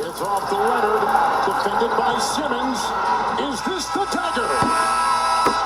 It's off to Leonard, defended by Simmons. Is this the dagger?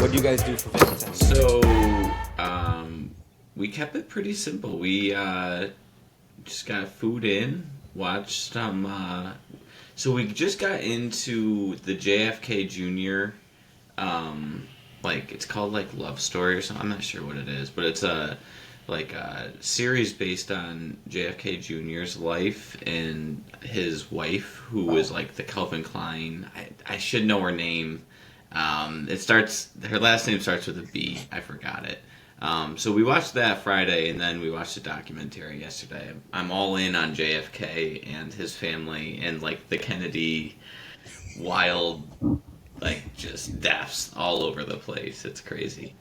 What do you guys do for Valentine's Day? So, we kept it pretty simple. We just got food in, watched some. So we just got into the JFK Jr. Like it's called like Love Story or something. I'm not sure what it is, but it's a series based on JFK Jr.'s life and his wife, who was like the Calvin Klein. I should know her name. Her last name starts with a B. I forgot it. So we watched that Friday, and then we watched a documentary yesterday. I'm all in on JFK and his family, and like the Kennedy wild, like just deaths all over the place. It's crazy.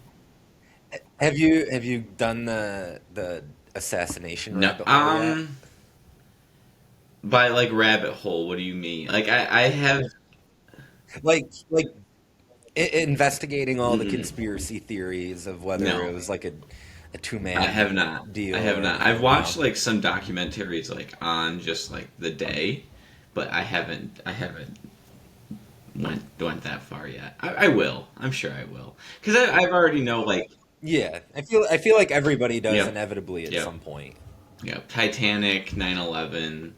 Have you done the assassination No, rabbit hole yet? by like rabbit hole, what do you mean? Like I have. Like investigating all the Mm-mm. conspiracy theories of whether No. it was like a I two-man have not. deal I have or not. anything, I've watched like some documentaries like on just like the day, but I haven't. Went that far yet. I will. I'm sure I will because I've already know like Yeah, I feel like everybody does yep, inevitably at yep, some point. yep. Titanic, 9/11,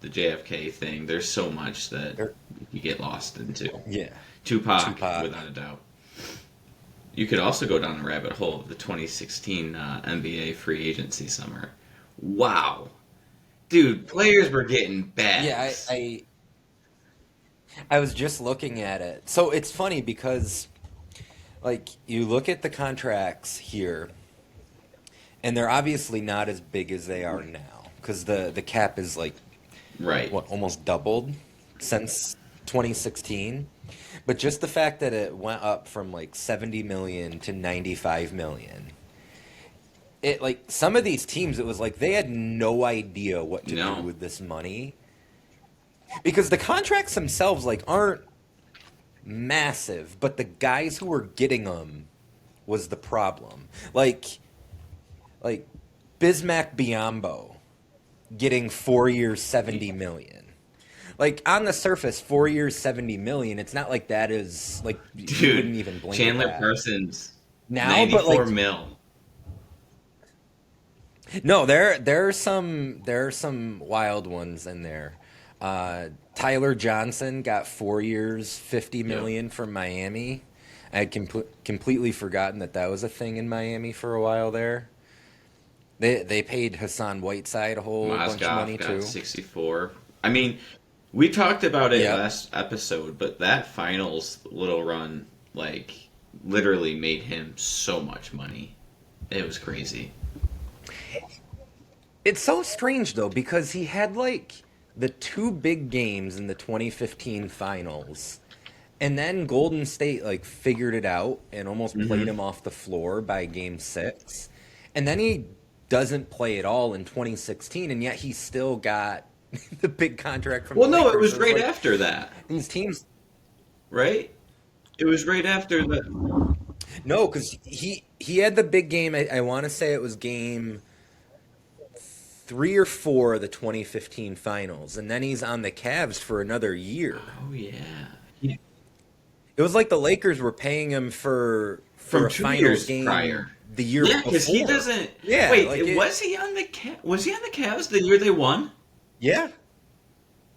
the JFK thing. There's so much that Or- you get lost into. yeah, Tupac, Tupac. without a doubt. You could also go down the rabbit hole of the 2016 NBA free agency summer. Wow. Dude, players were getting Yeah, bags. I was just looking at it. So it's funny because like you look at the contracts here, and they're obviously not as big as they are now because the cap is like Right. what almost doubled since 2016. But just the fact that it went up from like 70 million to 95 million. It like some of these teams it was like they had no idea what to do No. with this money because the contracts themselves like aren't massive, but the guys who were getting them was the problem. Like Bismack Biyombo getting 4 years 70 million. Like on the surface, 4 years, 70 million. It's not like that is like you wouldn't Dude, even blink at Chandler that Parsons, now. But 94 like, mil. no, there are some wild ones in there. Tyler Johnson got 4 years, 50 Yep. million from Miami. I had completely forgotten that was a thing in Miami for a while there. They paid Hassan Whiteside a whole bunch of money Mozgov got too. 64. I mean, we talked about it Yep. last episode, but that finals little run, like, literally made him so much money. It was crazy. It's so strange though because he had like the two big games in the 2015 finals, and then Golden State like figured it out and almost played Hmm. him off the floor by game 6. And then he doesn't play at all in 2016, and yet he still got the big contract from the Well, no, it Lakers. was It was right like after that, these teams. right? It was right after that. No, because he had the big game. I want to say it was game 3 or 4 of the 2015 finals, and then he's on the Cavs for another year. Oh, yeah. It It was like the Lakers were paying him for from a 2 years finals game prior. the year Yeah, because he before. doesn't. Yeah, Wait, like was he on the Was he on the Cavs the year they won? yeah,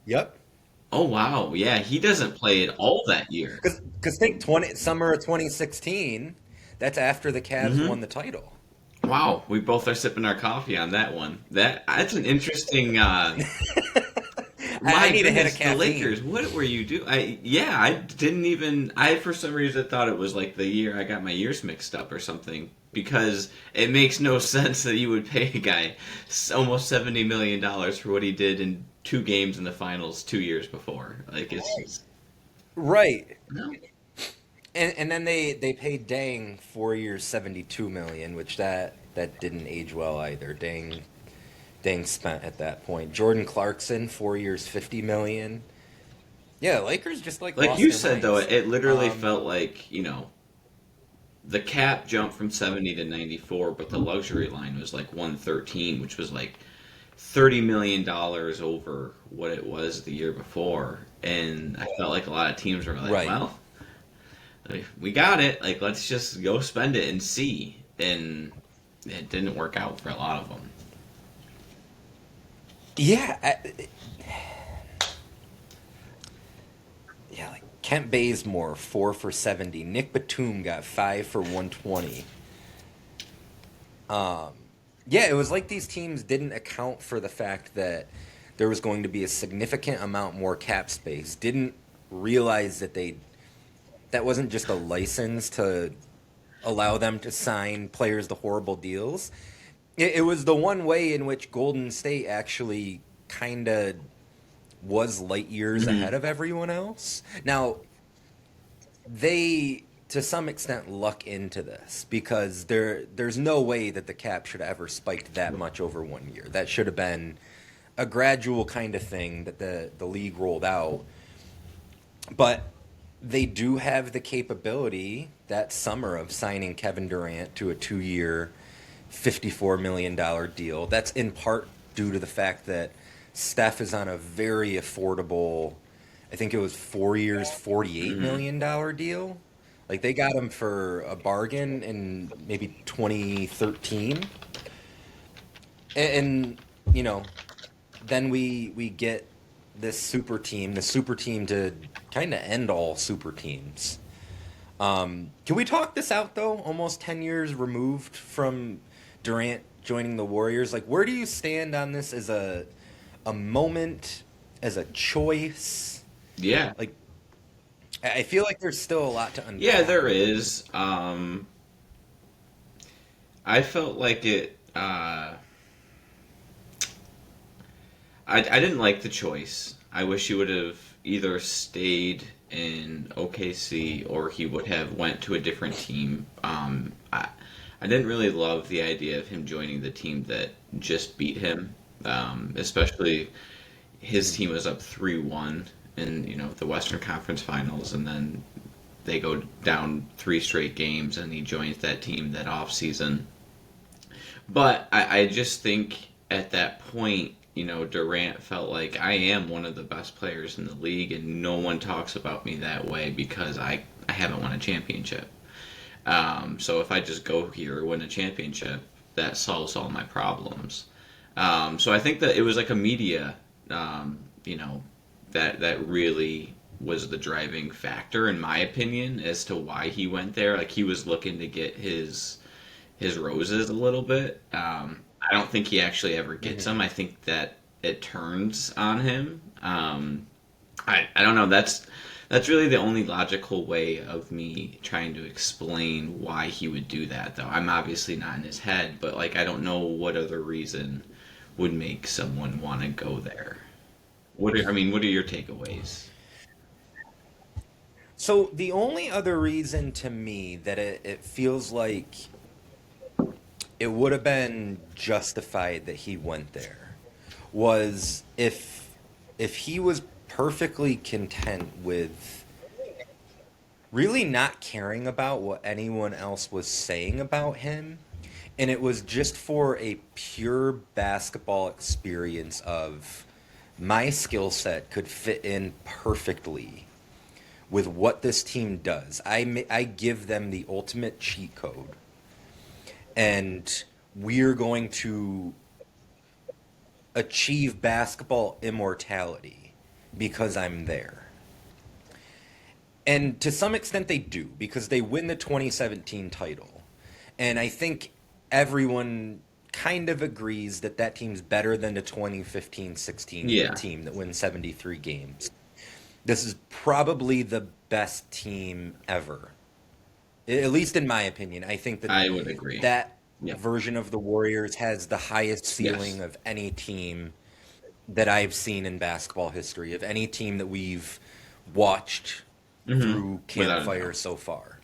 yep. Oh wow, yeah, he doesn't play at all that year. Because think summer of 2016. That's after the Cavs Hmm. won the title. Wow, we both are sipping our coffee on that one. That's an interesting. I My need a hit of goodness, the caffeine. Lakers. What were you do? I didn't even. I for some reason thought it was like the year I got my years mixed up or something because it makes no sense that you would pay a guy almost $70 million for what he did in 2 games in the finals 2 years before. Like it's just, Right. no. And then they paid Dang 4 years, 72 million, which that didn't age well either. Dang spent at that point. Jordan Clarkson 4 years, 50 million. Yeah, Lakers just Like lost you their said though, minds. it literally Um, felt like the cap jumped from 70 to 94, but the luxury line was like 113, which was like $30 million over what it was the year before. And I felt like a lot of teams were like, right. well, like, we got it. Like, let's just go spend it and see. And it didn't work out for a lot of them. Yeah, yeah. Like Kent Bazemore 4 for 70. Nick Batum got 5 for 120. Um, yeah, it was like these teams didn't account for the fact that there was going to be a significant amount more cap space. Didn't realize that wasn't just a license to allow them to sign players to horrible deals. It was the one way in which Golden State actually kind of was light years Hmm. ahead of everyone else. Now, they to some extent luck into this because there's no way that the cap should have ever spiked that much over 1 year. That should have been a gradual kind of thing that the league rolled out. But they do have the capability that summer of signing Kevin Durant to a 2 year, $54 million deal. That's in part due to the fact that Steph is on a very affordable, I think it was 4 years, $48 Hmm. million deal. Like they got him for a bargain in maybe 2013. And you know, then we get the super team to kind of end all super teams. Can we talk this out though? Almost 10 years removed from Durant joining the Warriors. Like, where do you stand on this as a moment, as a choice? Yeah. Like, I feel like there's still a lot to Yeah, unpack there with it. is. I felt like it. I didn't like the choice. I wish he would have either stayed in OKC or he would have went to a different team. I didn't really love the idea of him joining the team that just beat him, especially his team was up 3-1 in the Western Conference Finals, and then they go down 3 straight games, and he joins that team that off season. But I just think at that point, Durant felt like I am one of the best players in the league, and no one talks about me that way because I haven't won a championship. So if I just go here, win a championship, that solves all my problems. So I think that it was like a media, that really was the driving factor, in my opinion, as to why he went there. Like he was looking to get his roses a little bit. I don't think he actually ever gets Hmm. them. I think that it turns on him. I don't know. That's really the only logical way of me trying to explain why he would do that. Though I'm obviously not in his head, but like I don't know what other reason would make someone want to go there. What are your takeaways? So the only other reason to me that it feels like it would have been justified that he went there was if he was perfectly content with really not caring about what anyone else was saying about him, and it was just for a pure basketball experience of my skill set could fit in perfectly with what this team does. I give them the ultimate cheat code, and we're going to achieve basketball immortality because I'm there. And to some extent they do, because they win the 2017 title. And I think everyone kind of agrees that that team's better than the 2015-16 team that wins 73 games. This is probably the best team ever. At least in my opinion. I think that I would agree. That version of the Warriors has the highest ceiling of any team that I've seen in basketball history, of any team that we've watched through Campfire so far.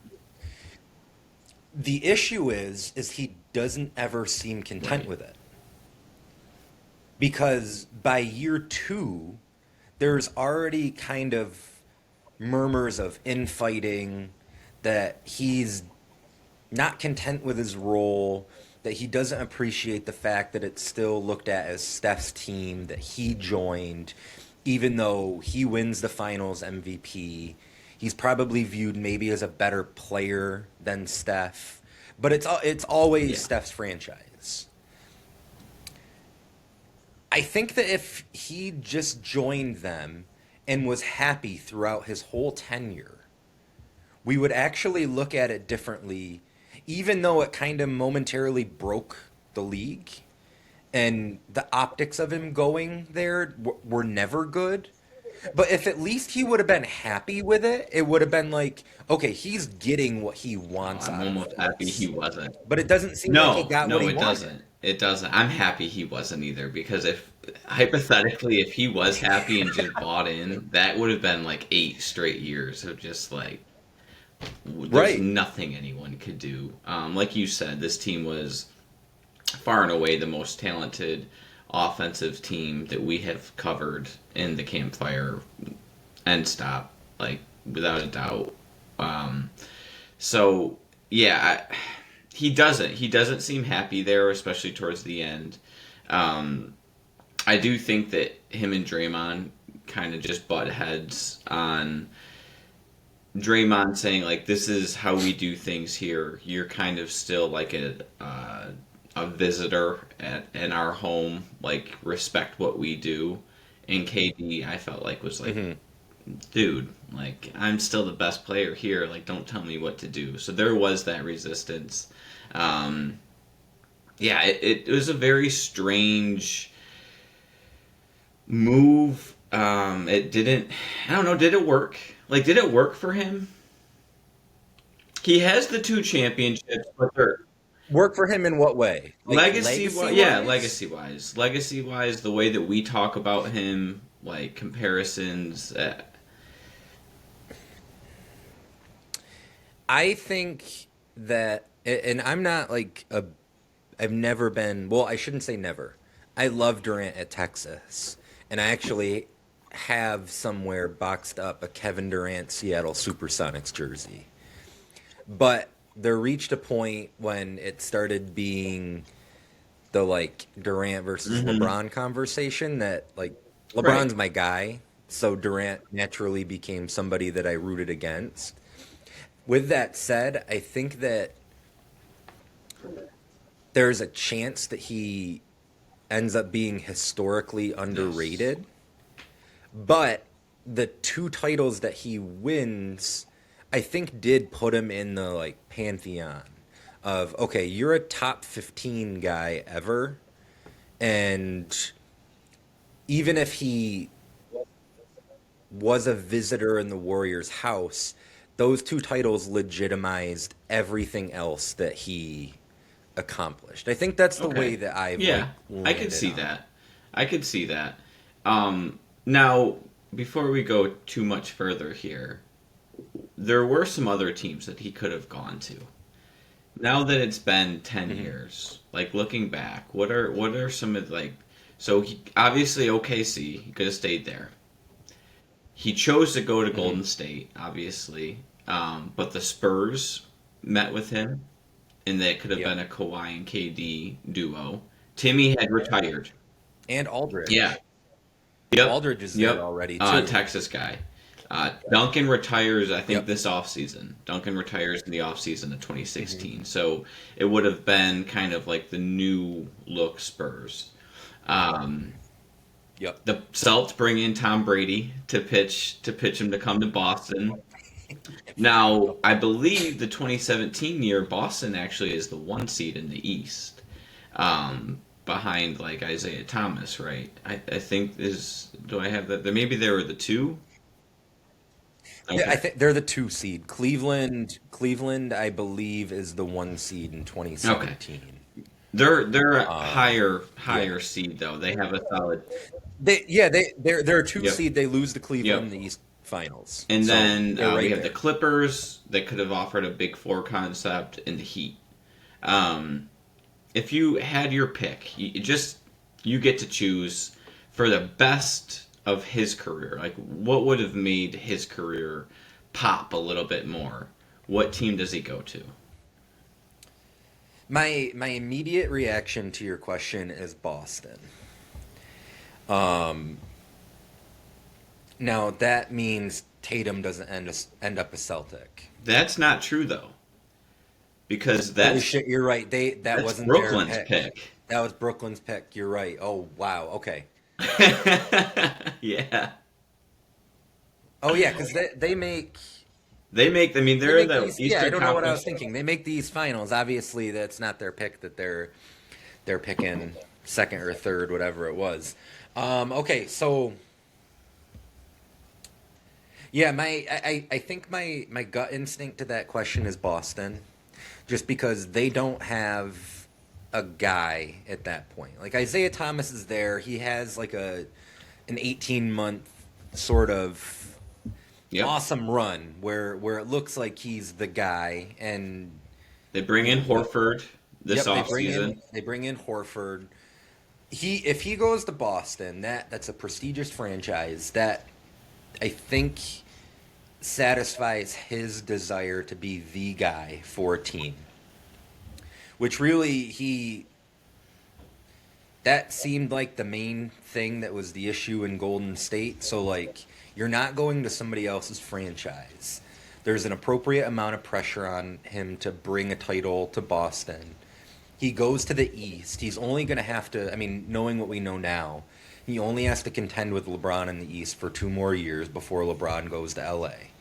The issue is he doesn't ever seem content with it. Because by year 2, there's already kind of murmurs of infighting, that he's not content with his role, that he doesn't appreciate the fact that it's still looked at as Steph's team, that he joined, even though he wins the finals MVP. He's probably viewed maybe as a better player than Steph, but it's always Steph's franchise. I think that if he just joined them and was happy throughout his whole tenure, we would actually look at it differently, even though it kind of momentarily broke the league and the optics of him going there were never good. But if at least he would have been happy with it, it would have been like, okay, he's getting what he wants out of it. I'm almost happy he wasn't. But it doesn't seem like he got what he wanted. No, it doesn't. It doesn't. I'm happy he wasn't either, because if hypothetically, if he was happy and just bought in, that would have been like 8 straight years of just like, there's nothing anyone could do. Like you said, this team was far and away the most talented offensive team that we have covered in the Campfire end stop, like without a doubt. So yeah, he doesn't seem happy there, especially towards the end. I do think that him and Draymond kind of just butt heads on Draymond saying, like, this is how we do things here. You're kind of still like a visitor in our home. Like, respect what we do. And KD, I felt like, was like, dude, like, I'm still the best player here. Like, don't tell me what to do. So there was that resistance. It was a very strange move. It didn't, I don't know, did it work? Like, did it work for him? He has the 2 championships, but they're... Work for him in what way? Like legacy-wise? Yeah, legacy-wise. Legacy-wise, the way that we talk about him, like, comparisons. I think that, and I'm not like I've never been, well, I shouldn't say never. I love Durant at Texas, and I actually have somewhere boxed up a Kevin Durant Seattle Supersonics jersey. But there reached a point when it started being the, like, Durant versus LeBron conversation that, like, LeBron's my guy, so Durant naturally became somebody that I rooted against. With that said, I think that there's a chance that he ends up being historically underrated. But the 2 titles that he wins, I think, did put him in the, like, pantheon of, okay, you're a top 15 guy ever, and even if he was a visitor in the Warriors' house, those 2 titles legitimized everything else that he accomplished. I think that's the way that I've I could see that. I could see that. Now, before we go too much further here, there were some other teams that he could have gone to. Now that it's been 10 years, like, looking back, what are some of, like, so he obviously OKC, he could have stayed there. He chose to go to Golden State, obviously, but the Spurs met with him, and that could have been a Kawhi and KD duo. Timmy had retired. And Aldridge. Yeah. Aldridge is there already, too. Texas guy. Duncan retires, I think, Yep. this offseason. Duncan retires in the offseason of 2016. Mm-hmm. So it would have been kind of like the new look Spurs. Um, Yep. the Celtics bring in Tom Brady to pitch him to come to Boston. Now, I believe the 2017 year, Boston actually is the 1 seed in the East, behind like Isaiah Thomas, right? I think do I have that? Maybe they were the 2. I Okay. think they're the 2 seed. Cleveland, I believe, is the 1 seed in Okay. 2017. They're a Um, yeah. higher seed though. They have a solid. They're a two Yep. seed. They lose to Cleveland Yep. in the East Finals. And So then they're we right have the there. Clippers that could have offered a Big Four concept, in the Heat. Um, if you had your pick, you get to choose for the best of his career. Like, what would have made his career pop a little bit more? What team does he go to? My immediate reaction to your question is Boston. Um, Now that means Tatum doesn't end up a Celtic. That's not true though, because Holy that's shit, you're right. That that's wasn't their Brooklyn's pick. pick. That was Brooklyn's pick. You're right. Oh wow. Okay. Yeah. Oh yeah, because they make They make. I mean, they they're in make the these. Yeah, I Eastern don't know what I Conference. was thinking. They make these finals. Obviously, that's not their pick. That they're picking second or third, whatever it was. Okay, so yeah, I think my gut instinct to that question is Boston, just because they don't have a guy at that point. Like Isaiah Thomas is there. He has like an 18-month sort of Yep. awesome run where it looks like he's the guy and They bring in what Horford this yep, offseason. they bring in Horford. If he goes to Boston, that's a prestigious franchise that I think satisfies his desire to be the guy for a team. Which really that seemed like the main thing that was the issue in Golden State. So like you're not going to somebody else's franchise. There's an appropriate amount of pressure on him to bring a title to Boston. He goes to the East. He's only going to have to, I mean, knowing what we know now, he only has to contend with LeBron in the East for 2 more years before LeBron goes to LA.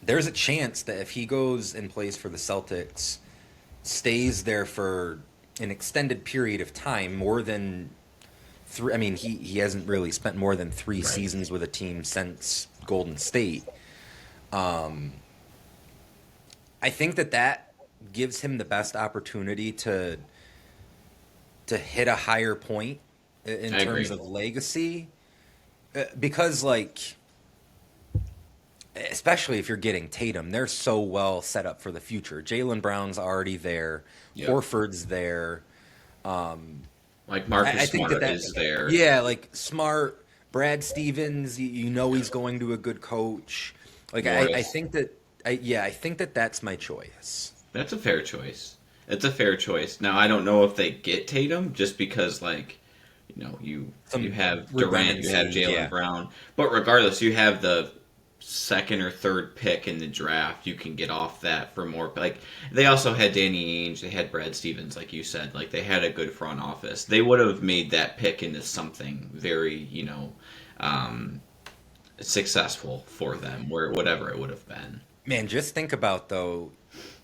There's a chance that if he goes and plays for the Celtics, stays there for an extended period of time, more than three. I mean, he hasn't really spent more than three Right. seasons with a team since Golden State. Um, I think that gives him the best opportunity to hit a higher point in I terms agree. of legacy, because like especially if you're getting Tatum, they're so well set up for the future. Jalen Brown's already there, Yep. Horford's there. Um, Like I Marcus think Smart that is there. yeah, like Smart, Brad Stevens, you know he's going to a good coach. Like I Morris. think that I think that that's my choice. That's a fair choice. It's a fair choice. Now I don't know if they get Tatum just because you Some have Durant, you have redundancy, Jalen yeah. Brown, but regardless, you have the second or third pick in the draft. You can get off that for more. Like they also had Danny Ainge, they had Brad Stevens, like you said. Like they had a good front office. They would have made that pick into something very um, successful for them, where whatever it would have been. Man, just think about though,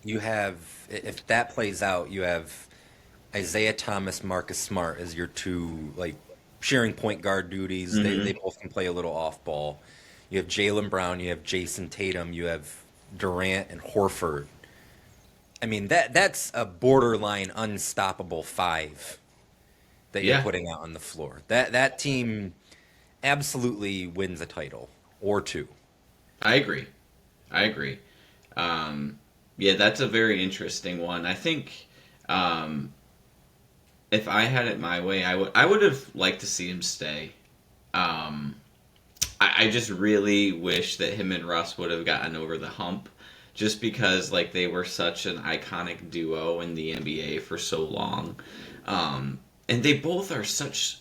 you have if that plays out, you have Isaiah Thomas, Marcus Smart as your two like sharing point guard duties. They Hmm. both can play a little off ball. You have Jalen Brown, you have Jason Tatum, you have Durant and Horford. I mean that's a borderline unstoppable five that you're Yeah, putting out on the floor. That team absolutely wins a title or two. I agree. I agree. Um, yeah, that's a very interesting one. I think um, if I had it my way, I would have liked to see him stay. Um, I just really wish that him and Russ would have gotten over the hump, just because like they were such an iconic duo in the NBA for so long, and they both are such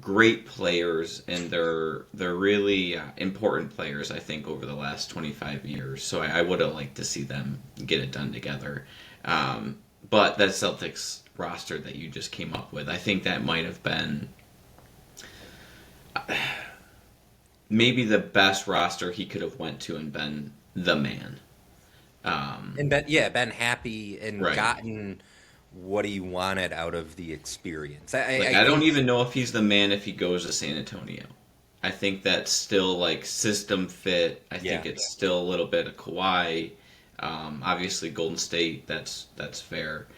great players, and they're really important players, I think, over the last 25 years. So I would have liked to see them get it done together. But that Celtics roster that you just came up with, I think that might have been maybe the best roster he could have went to and been the man. And been happy and Right. gotten what he wanted out of the experience. I don't even know if he's the man if he goes to San Antonio. I think that's still like system fit. I think it's still a little bit of Kawhi. Obviously, Golden State. That's fair.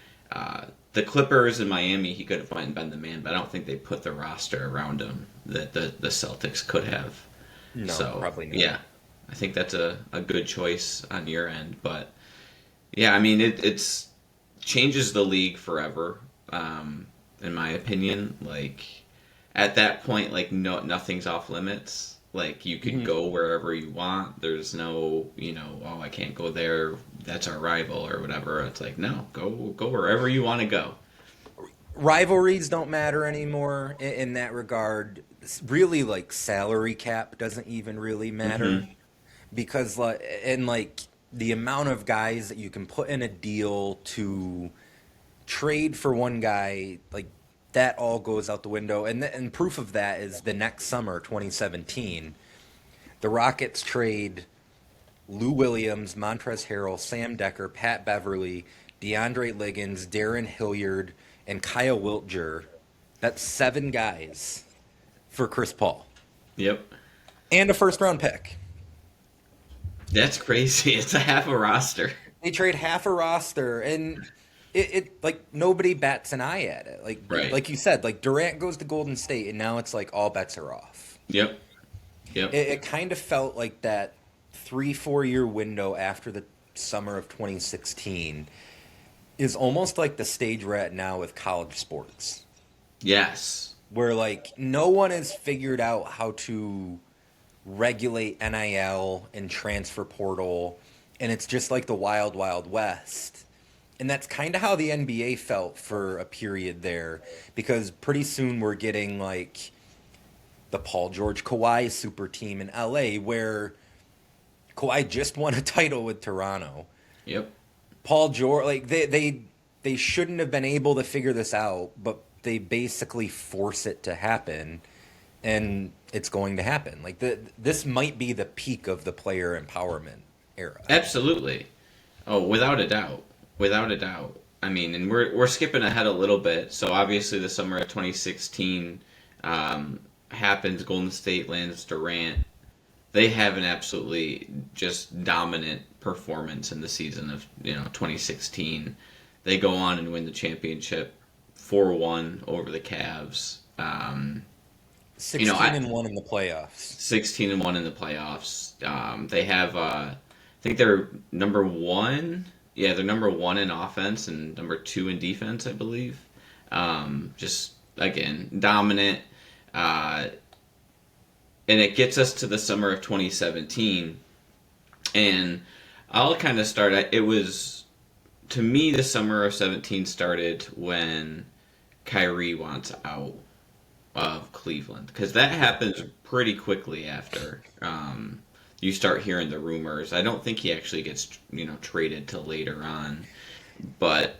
The Clippers in Miami, he could have went and been the man, but I don't think they put the roster around him that the Celtics could have. No, So, probably not. yeah, I think that's a good choice on your end. But yeah, I mean, it's changes the league forever, in my opinion. Like at that point, like nothing's off limits. Like you could go wherever you want. There's no, oh, I can't go there. That's our rival or whatever. It's like no, go wherever you want to go. Rivalries don't matter anymore in that regard. Really, like salary cap doesn't even really matter because like the amount of guys that you can put in a deal to trade for one guy, like that all goes out the window. And proof of that is the next summer, 2017, the Rockets trade Lou Williams, Montrezl Harrell, Sam Decker, Pat Beverly, DeAndre Liggins, Darren Hilliard, and Kyle Wiltjer. That's 7 guys for Chris Paul. Yep, And a first-round pick. that's crazy. It's a half a roster. They trade half a roster, and it like nobody bats an eye at it. Right. Like you said, like Durant goes to Golden State, and now it's like all bets are off. Yep. It kind of felt like that 3-4 year window after the summer of 2016 is almost like the stage we're at now with college sports, Yes. where like no one has figured out how to regulate NIL and transfer portal, and it's just like the wild, wild west. And that's kind of how the NBA felt for a period there, because pretty soon we're getting like the Paul George Kawhi super team in LA, where Kawhi just won a title with Toronto. Yep. Paul George, like they shouldn't have been able to figure this out, but they basically force it to happen, and it's going to happen. Like this might be the peak of the player empowerment era. Absolutely. Oh, without a doubt. Without a doubt. I mean, and we're skipping ahead a little bit. So obviously the summer of 2016 happens. Golden State lands Durant. They have an absolutely just dominant performance in the season of 2016. They go on and win the championship 4-1 over the Cavs. 16-1 in the playoffs. 16-1 in the playoffs. They have, I think they're number 1. Yeah, they're number 1 in offense and number 2 in defense, I believe. Just again dominant. And it gets us to the summer of 2017, and I'll kind of start. It was, to me, the summer of 17 started when Kyrie wants out of Cleveland, because that happens pretty quickly after you start hearing the rumors. I don't think he actually gets traded till later on, but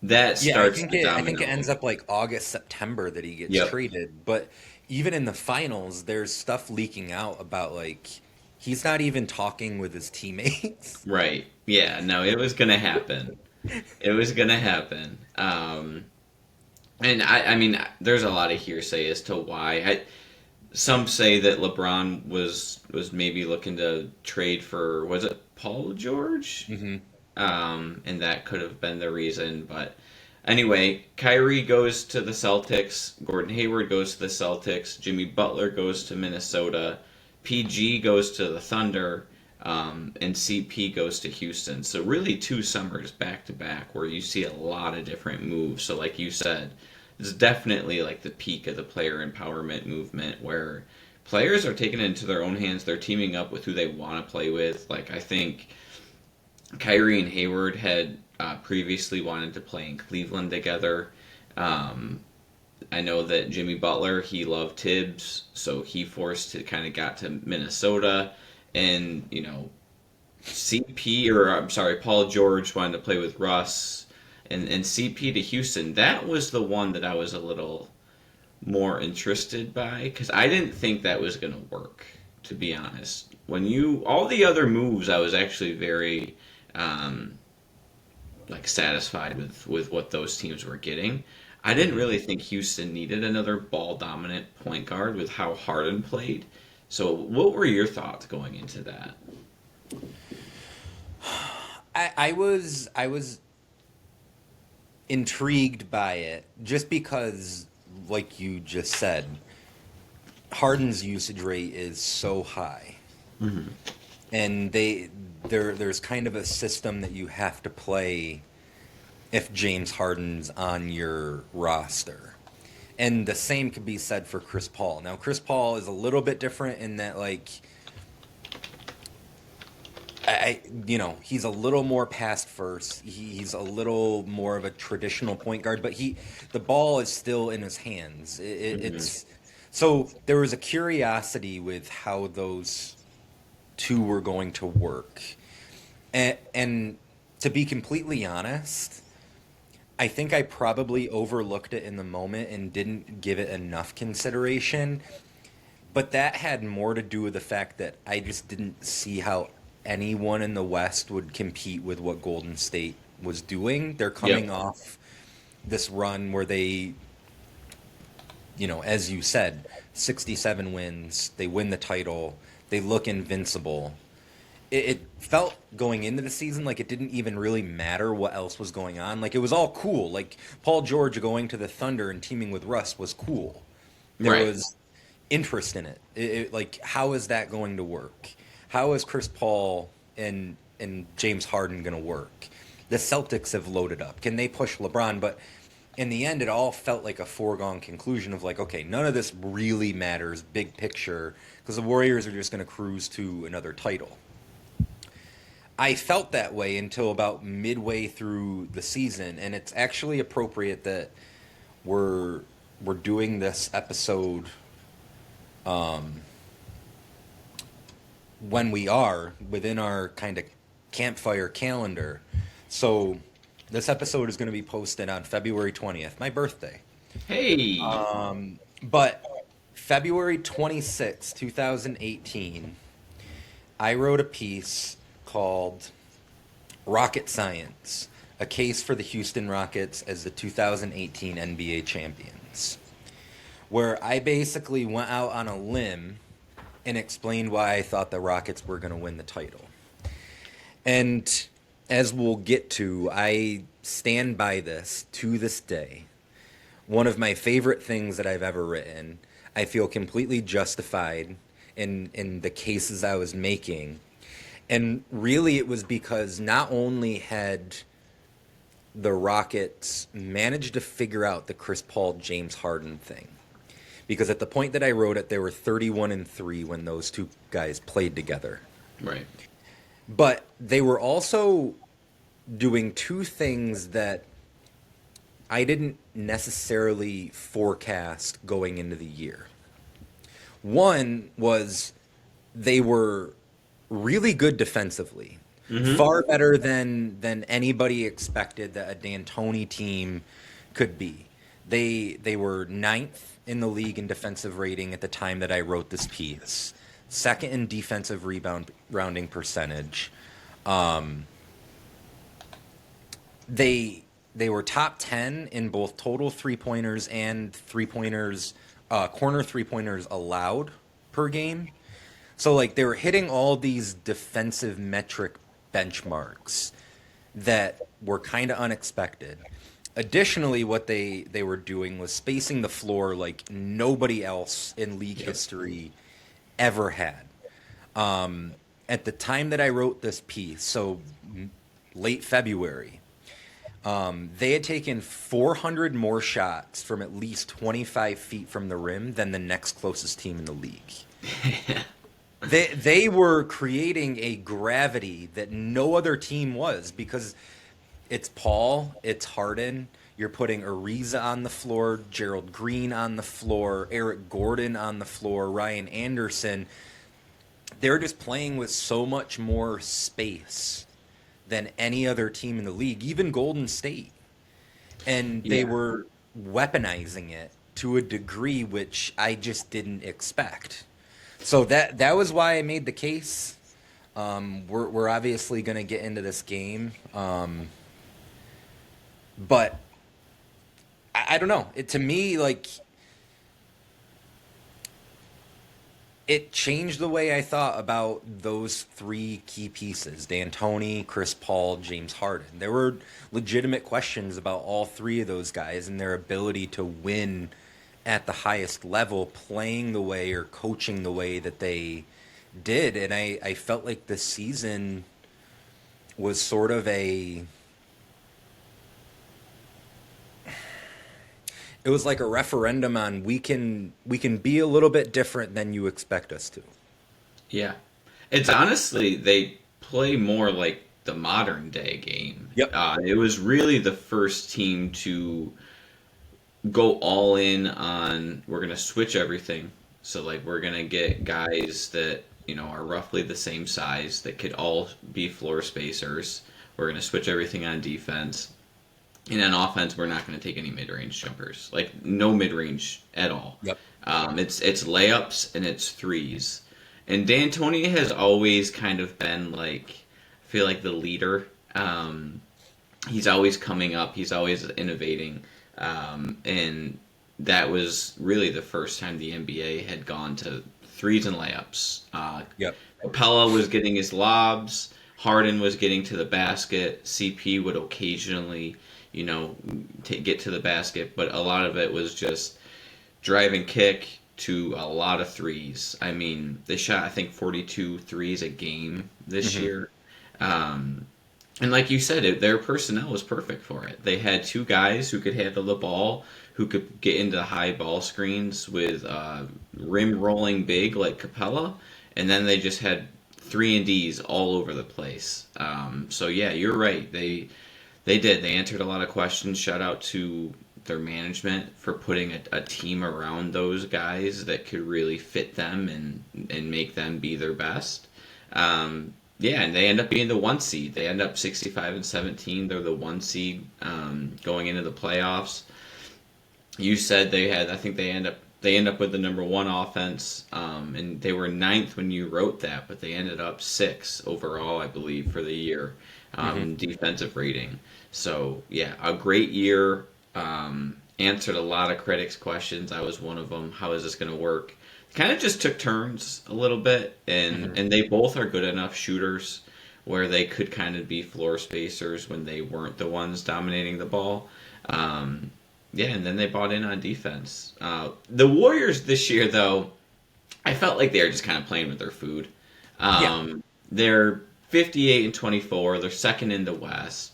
that starts. I think it ends up like August, September that he gets traded, but. Even in the finals, there's stuff leaking out about, like, he's not even talking with his teammates. Right. Yeah, no, it was going to happen. It was going to happen. And, I mean, there's a lot of hearsay as to why. Some say that LeBron was maybe looking to trade for, was it Paul George? Mm-hmm. And that could have been the reason, but... Anyway, Kyrie goes to the Celtics, Gordon Hayward goes to the Celtics, Jimmy Butler goes to Minnesota, PG goes to the Thunder, and CP goes to Houston. So really 2 summers back-to-back where you see a lot of different moves. So like you said, it's definitely like the peak of the player empowerment movement where players are taking it into their own hands. They're teaming up with who they want to play with. Like I think Kyrie and Hayward had... previously wanted to play in Cleveland together. I know that Jimmy Butler, he loved Tibbs, so he forced to kind of got to Minnesota, and CP, or I'm sorry, Paul George wanted to play with Russ, and CP to Houston. That was the one that I was a little more interested by because I didn't think that was going to work, to be honest. All the other moves, I was actually very satisfied with what those teams were getting. I didn't really think Houston needed another ball dominant point guard with how Harden played. So, what were your thoughts going into that? I was intrigued by it just because, like you just said, Harden's usage rate is so high, and there's kind of a system that you have to play if James Harden's on your roster. And the same could be said for Chris Paul. Now, Chris Paul is a little bit different in that, like, he's a little more pass first. He's a little more of a traditional point guard, but the ball is still in his hands. It's so there was a curiosity with how those two were going to work, and to be completely honest, I think I probably overlooked it in the moment and didn't give it enough consideration. But that had more to do with the fact that I just didn't see how anyone in the West would compete with what Golden State was doing. They're coming off this run where they, as you said, 67 wins, they win the title, they look invincible. It felt going into the season like it didn't even really matter what else was going on. Like, it was all cool. Like, Paul George going to the Thunder and teaming with Russ was cool. There was interest in it. Like, how is that going to work? How is Chris Paul and James Harden going to work? The Celtics have loaded up. Can they push LeBron? But in the end, it all felt like a foregone conclusion of like, okay, none of this really matters, big picture, because the Warriors are just going to cruise to another title. I felt that way until about midway through the season, and it's actually appropriate that we're doing this episode when we are within our kind of campfire calendar. So this episode is going to be posted on February 20th, my birthday. Hey! But February 26th, 2018, I wrote a piece called Rocket Science, a case for the Houston Rockets as the 2018 NBA champions, where I basically went out on a limb and explained why I thought the Rockets were going to win the title. And as we'll get to, I stand by this to this day. One of my favorite things that I've ever written. I feel completely justified in the cases I was making. And really it was because not only had the Rockets managed to figure out the Chris Paul, James Harden thing, because at the point that I wrote it, they were 31-3 when those two guys played together. Right. But they were also doing two things that I didn't necessarily forecast going into the year. One was they were really good defensively, far better than anybody expected that a D'Antoni team could be. They were 9th in the league in defensive rating at the time that I wrote this piece, 2nd in defensive rebounding percentage. They were top 10 in both total three-pointers and three-pointers, corner three-pointers allowed per game. So, like, they were hitting all these defensive metric benchmarks that were kind of unexpected. Additionally, what they were doing was spacing the floor like nobody else in league history ever had. At the time that I wrote this piece, so late February, they had taken 400 more shots from at least 25 feet from the rim than the next closest team in the league. They were creating a gravity that no other team was, because it's Paul, it's Harden, You're putting Ariza on the floor, Gerald Green on the floor, Eric Gordon on the floor, Ryan Anderson. They're just playing with so much more space than any other team in the league, even Golden State. And they were weaponizing it to a degree which I just didn't expect. So that was why I made the case. We're obviously going to get into this game. But I don't know. To me, like, it changed the way I thought about those three key pieces: D'Antoni, Chris Paul, James Harden. There were legitimate questions about all three of those guys and their ability to win at the highest level, playing the way or coaching the way that they did. And I felt like this season was sort of it was like a referendum on we can be a little bit different than you expect us to. Yeah. It's honestly, they play more like the modern day game. Yep. It was really the first team to go all in on, we're going to switch everything. So, like, we're going to get guys that, are roughly the same size that could all be floor spacers. We're going to switch everything on defense. And on offense, we're not going to take any mid-range jumpers. Like, no mid-range at all. Yep. It's layups and it's threes. And D'Antoni has always kind of been, like, I feel like the leader. He's always coming up. He's always innovating. And that was really the first time the NBA had gone to threes and layups. Yep. Capella was getting his lobs. Harden was getting to the basket. CP would occasionally get to the basket, but a lot of it was just drive and kick to a lot of threes. I mean, they shot, I think, 42 threes a game this year. And like you said, their personnel was perfect for it. They had two guys who could handle the ball, who could get into high ball screens with rim rolling big like Capella, and then they just had 3-and-Ds all over the place. So yeah, you're right. They did. They answered a lot of questions. Shout out to their management for putting a team around those guys that could really fit them and make them be their best. And they end up being the 1 seed. They end up 65-17. They're the 1 seed going into the playoffs. You said they had. I think they end up with the number 1 offense, and they were 9th when you wrote that, but they ended up 6th overall, I believe, for the year in defensive rating. So, yeah, a great year. Answered a lot of critics' questions. I was one of them. How is this going to work? Kind of just took turns a little bit, and they both are good enough shooters where they could kind of be floor spacers when they weren't the ones dominating the ball. And then they bought in on defense. The Warriors this year, though, I felt like they were just kind of playing with their food. They're 58-24. They're second in the West.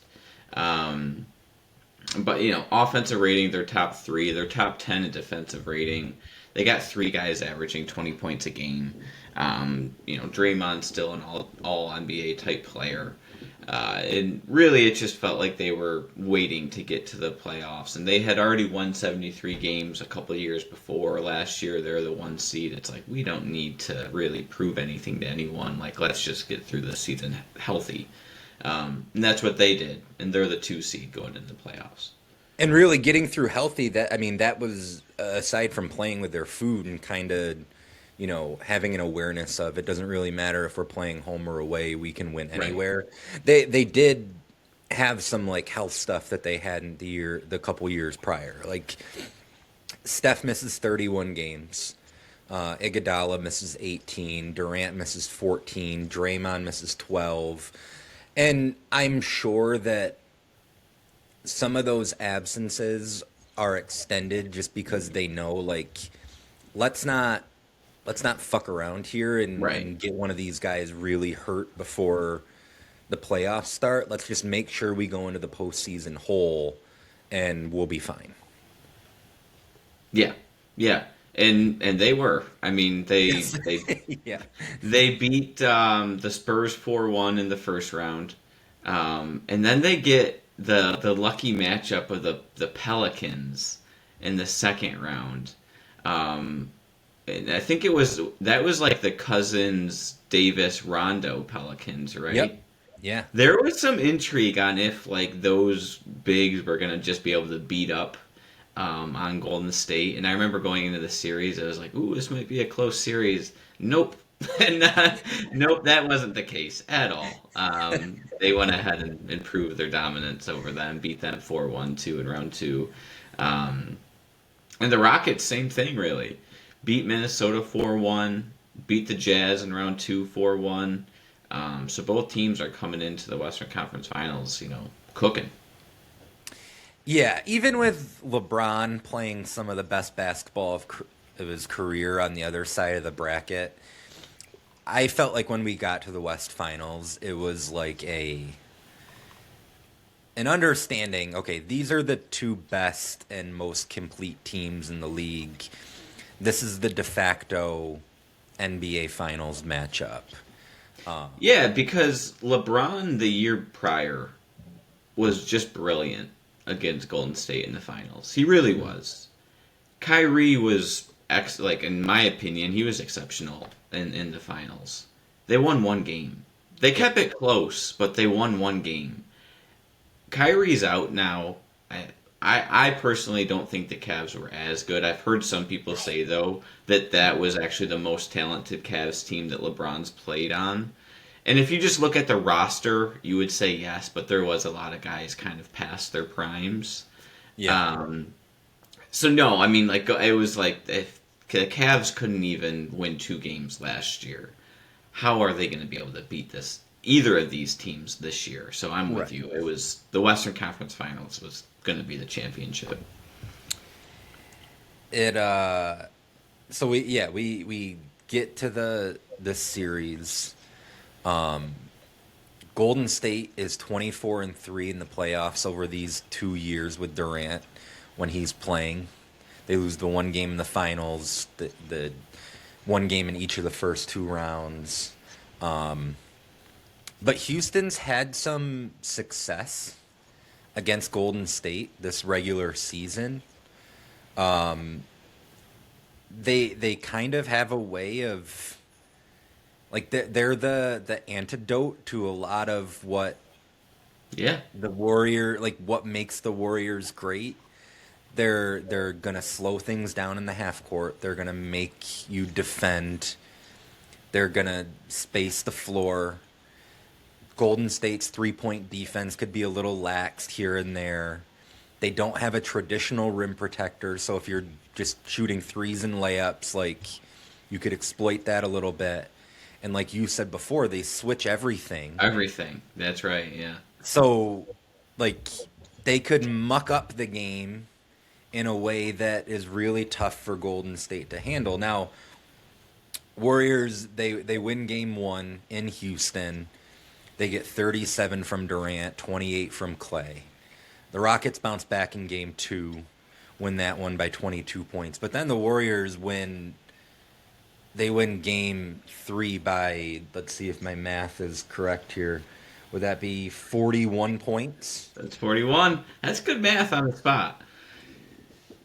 But, offensive rating, they're top 3. They're top 10 in defensive rating. They got 3 guys averaging 20 points a game. Draymond's still an all NBA type player. And really, it just felt like they were waiting to get to the playoffs. And they had already won 73 games a couple of years before. Last year, they're the 1 seed. It's like, we don't need to really prove anything to anyone. Like, let's just get through the season healthy. And that's what they did. And they're the 2 seed going into the playoffs. And really getting through healthy, that was, aside from playing with their food and kind of, having an awareness of it doesn't really matter if we're playing home or away, we can win anywhere. Right. They did have some, like, health stuff that they had in the couple years prior. Like, Steph misses 31 games. Iguodala misses 18. Durant misses 14. Draymond misses 12. And I'm sure that some of those absences are extended just because they know, like, let's not fuck around here and get one of these guys really hurt before the playoffs start. Let's just make sure we go into the postseason whole, and we'll be fine. Yeah. And they were. I mean, they they beat the Spurs 4-1 in the first round, and then they get the lucky matchup of the Pelicans in the second round. And I think that was like the Cousins Davis Rondo Pelicans, right? Yep. Yeah. There was some intrigue on if like those bigs were gonna just be able to beat up on Golden State. And I remember going into the series, I was like, "Ooh, this might be a close series." Nope, nope, that wasn't the case at all. They went ahead and improved their dominance over them, beat them 4-1-2 in round two. And the Rockets, same thing, really. Beat Minnesota 4-1, beat the Jazz in round two 4-1. So both teams are coming into the Western Conference Finals, cooking. Yeah, even with LeBron playing some of the best basketball of his career on the other side of the bracket, I felt like when we got to the West Finals, it was like an understanding, okay, these are the two best and most complete teams in the league. This is the de facto NBA Finals matchup. Yeah, because LeBron the year prior was just brilliant against Golden State in the finals. He really was. Kyrie was, in my opinion, he was exceptional in the finals. They won one game. They kept it close, but they won one game. Kyrie's out now. I personally don't think the Cavs were as good. I've heard some people say, though, that was actually the most talented Cavs team that LeBron's played on. And if you just look at the roster, you would say yes, but there was a lot of guys kind of past their primes. Yeah. So no, I mean, like it was like if the Cavs couldn't even win 2 games last year, how are they going to be able to beat either of these teams this year? So I'm with you. It was the Western Conference Finals was going to be the championship. So we get to the series. Golden State is 24-3 in the playoffs over these 2 years with Durant when he's playing. They lose the one game in the finals, the one game in each of the first 2 rounds. But Houston's had some success against Golden State this regular season. They kind of have a way of, like, they're the antidote to a lot of what the Warrior, like what makes the Warriors great. They're gonna slow things down in the half court. They're gonna make you defend. They're gonna space the floor. Golden State's 3-point defense could be a little laxed here and there. They don't have a traditional rim protector, so if you're just shooting threes and layups, like, you could exploit that a little bit. And like you said before, they switch everything. Everything. That's right, yeah. So, like, they could muck up the game in a way that is really tough for Golden State to handle. Now, Warriors, they win game 1 in Houston. They get 37 from Durant, 28 from Clay. The Rockets bounce back in game 2, win that one by 22 points. But then the Warriors win game 3 by, let's see if my math is correct here. Would that be 41 points? That's 41. That's good math on the spot.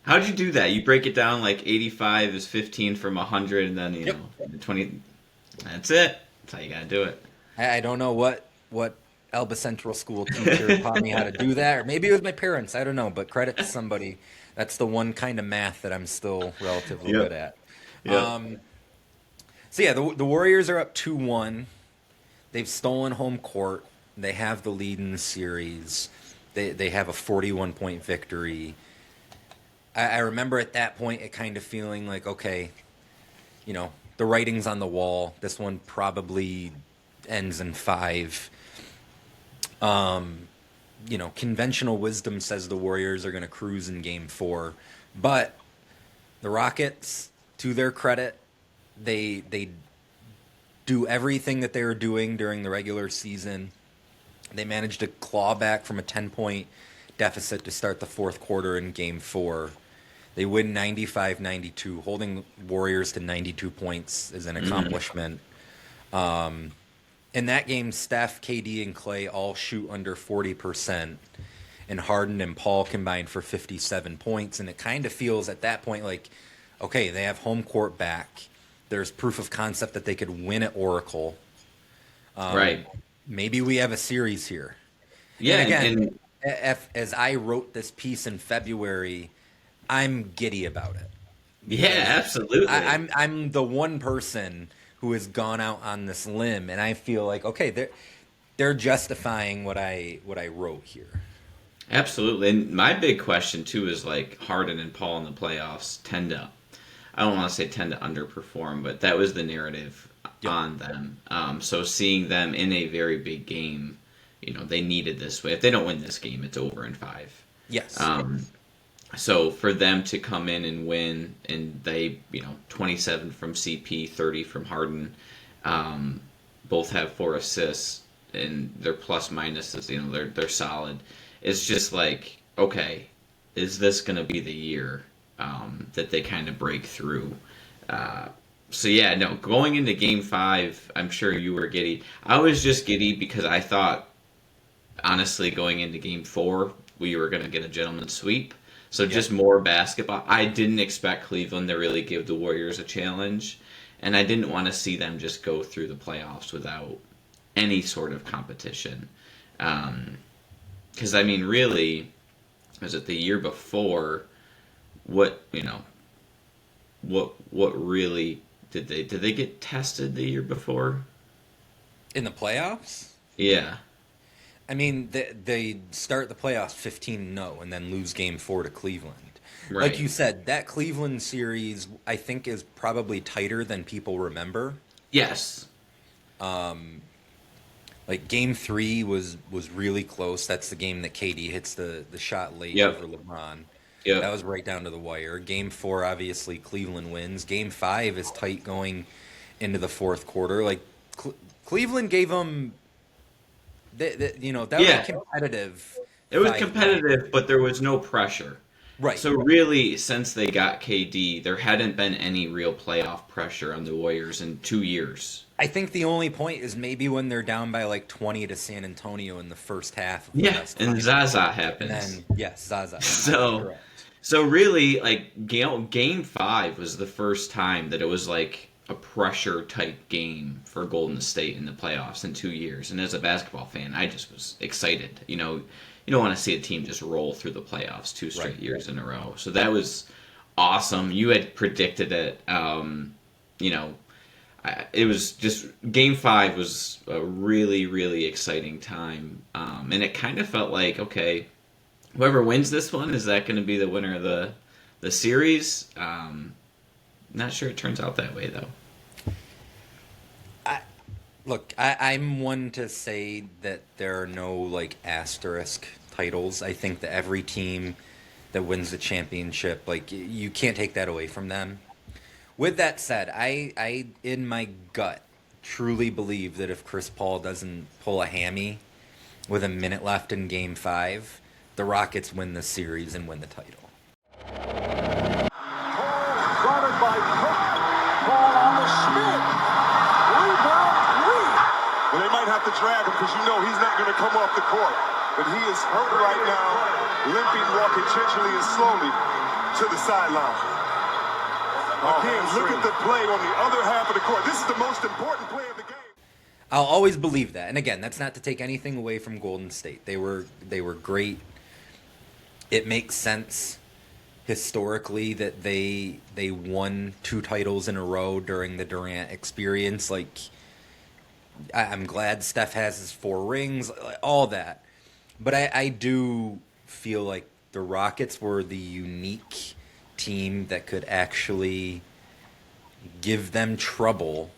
How'd you do that? You break it down like 85 is 15 from 100, and then, you know, 20. That's it. That's how you got to do it. I don't know what Alba Central School teacher taught me how to do that, or maybe it was my parents. I don't know, but credit to somebody. That's the one kind of math that I'm still relatively good at. Yep. So yeah, the Warriors are up 2-1. They've stolen home court. They have the lead in the series. They have a 41-point victory. I remember at that point it kind of feeling like, okay, you know, the writing's on the wall. This one probably ends in 5. You know, conventional wisdom says the Warriors are going to cruise in game 4. But the Rockets, to their credit, they do everything that they were doing during the regular season. They managed to claw back from a 10-point deficit to start the fourth quarter in game 4. They win 95-92. Holding Warriors to 92 points is an accomplishment. In that game, Steph, KD, and Clay all shoot under 40%. and Harden and Paul combined for 57 points. And it kind of feels at that point like, okay, they have home court back. There's proof of concept that they could win at Oracle. Right. Maybe we have a series here. Yeah, And again, and as I wrote this piece in February, I'm giddy about it. yeah, absolutely. I'm the one person who has gone out on this limb, and I feel like, okay, they're justifying what I wrote here. Absolutely. And my big question too is like Harden and Paul in the playoffs tend to, I don't want to say tend to underperform, but that was the narrative on them. So seeing them in a very big game, they needed this way. If they don't win this game, it's over in 5. Yes. So for them to come in and win, and they, 27 from CP, 30 from Harden, both have 4 assists, and their plus minuses, they're solid. It's just like, okay, is this going to be the year that they kind of break through? So yeah, no, going into Game 5, I'm sure you were giddy. I was just giddy because I thought, honestly, going into Game 4, we were going to get a gentleman's sweep. So just more basketball. I didn't expect Cleveland to really give the Warriors a challenge, and I didn't want to see them just go through the playoffs without any sort of competition. Because, really, was it the year before, what really, did they get tested the year before? In the playoffs? Yeah. They start the playoffs 15-0 and then lose Game 4 to Cleveland. Right. Like you said, that Cleveland series, I think, is probably tighter than people remember. Yes. Like Game 3 was really close. That's the game that KD hits the shot late Yep. over LeBron. Yep. That was right down to the wire. Game 4, obviously, Cleveland wins. Game 5 is tight going into the fourth quarter. Like Cleveland gave them, that was a competitive. It was 5 competitive, but there was no pressure. Right. So really, since they got KD, there hadn't been any real playoff pressure on the Warriors in 2 years. I think the only point is maybe when they're down by like 20 to San Antonio in the first half. Yeah, and Zaza happens. And then, yes, Zaza. Correct. So really, like Game 5 was the first time that it was like a pressure type game for Golden State in the playoffs in 2 years. And as a basketball fan, I just was excited. You don't want to see a team just roll through the playoffs 2 straight years in a row. So that was awesome. You had predicted it. It was just Game 5 was a really, really exciting time. And it kind of felt like, okay, whoever wins this one, is that going to be the winner of the series? Not sure it turns out that way, though. I'm one to say that there are no like asterisk titles. I think that every team that wins the championship, like you can't take that away from them. With that said, I in my gut truly believe that if Chris Paul doesn't pull a hammy with a minute left in Game 5, the Rockets win the series and win the title. Guarded by Cook. Ball on the spin. Rebound, Lee. Well, they might have to drag him because he's not going to come off the court. But he is hurt right now, limping, walking gingerly and slowly to the sideline. Again, look at the play on the other half of the court. This is the most important play of the game. I'll always believe that. And again, that's not to take anything away from Golden State. They were great. It makes sense historically that they won 2 titles in a row during the Durant experience. Like, I'm glad Steph has his 4 rings, all that. But I do feel like the Rockets were the unique team that could actually give them trouble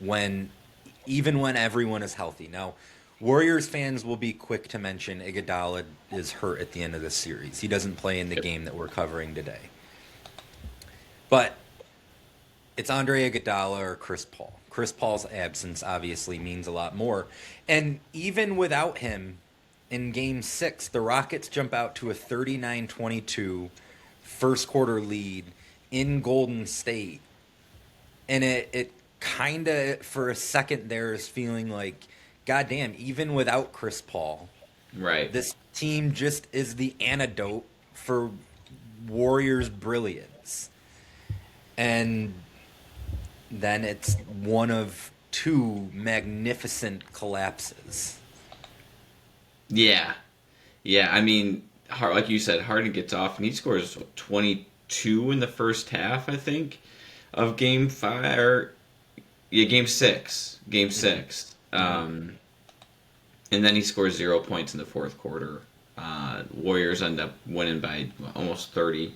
even when everyone is healthy. Now, Warriors fans will be quick to mention Iguodala is hurt at the end of this series. He doesn't play in the game that we're covering today. But it's Andre Iguodala or Chris Paul. Chris Paul's absence obviously means a lot more. And even without him, in Game 6, the Rockets jump out to a 39-22 first quarter lead in Golden State. And it kind of, for a second there, is feeling like, goddamn, even without Chris Paul, right, this team just is the antidote for Warriors' brilliance. And then it's one of two magnificent collapses. Yeah. Yeah, I mean, like you said, Harden gets off and he scores 22 in the first half, I think, of Game 5. Game 6. Game 6. And then he scores 0 points in the fourth quarter. Warriors end up winning by almost 30.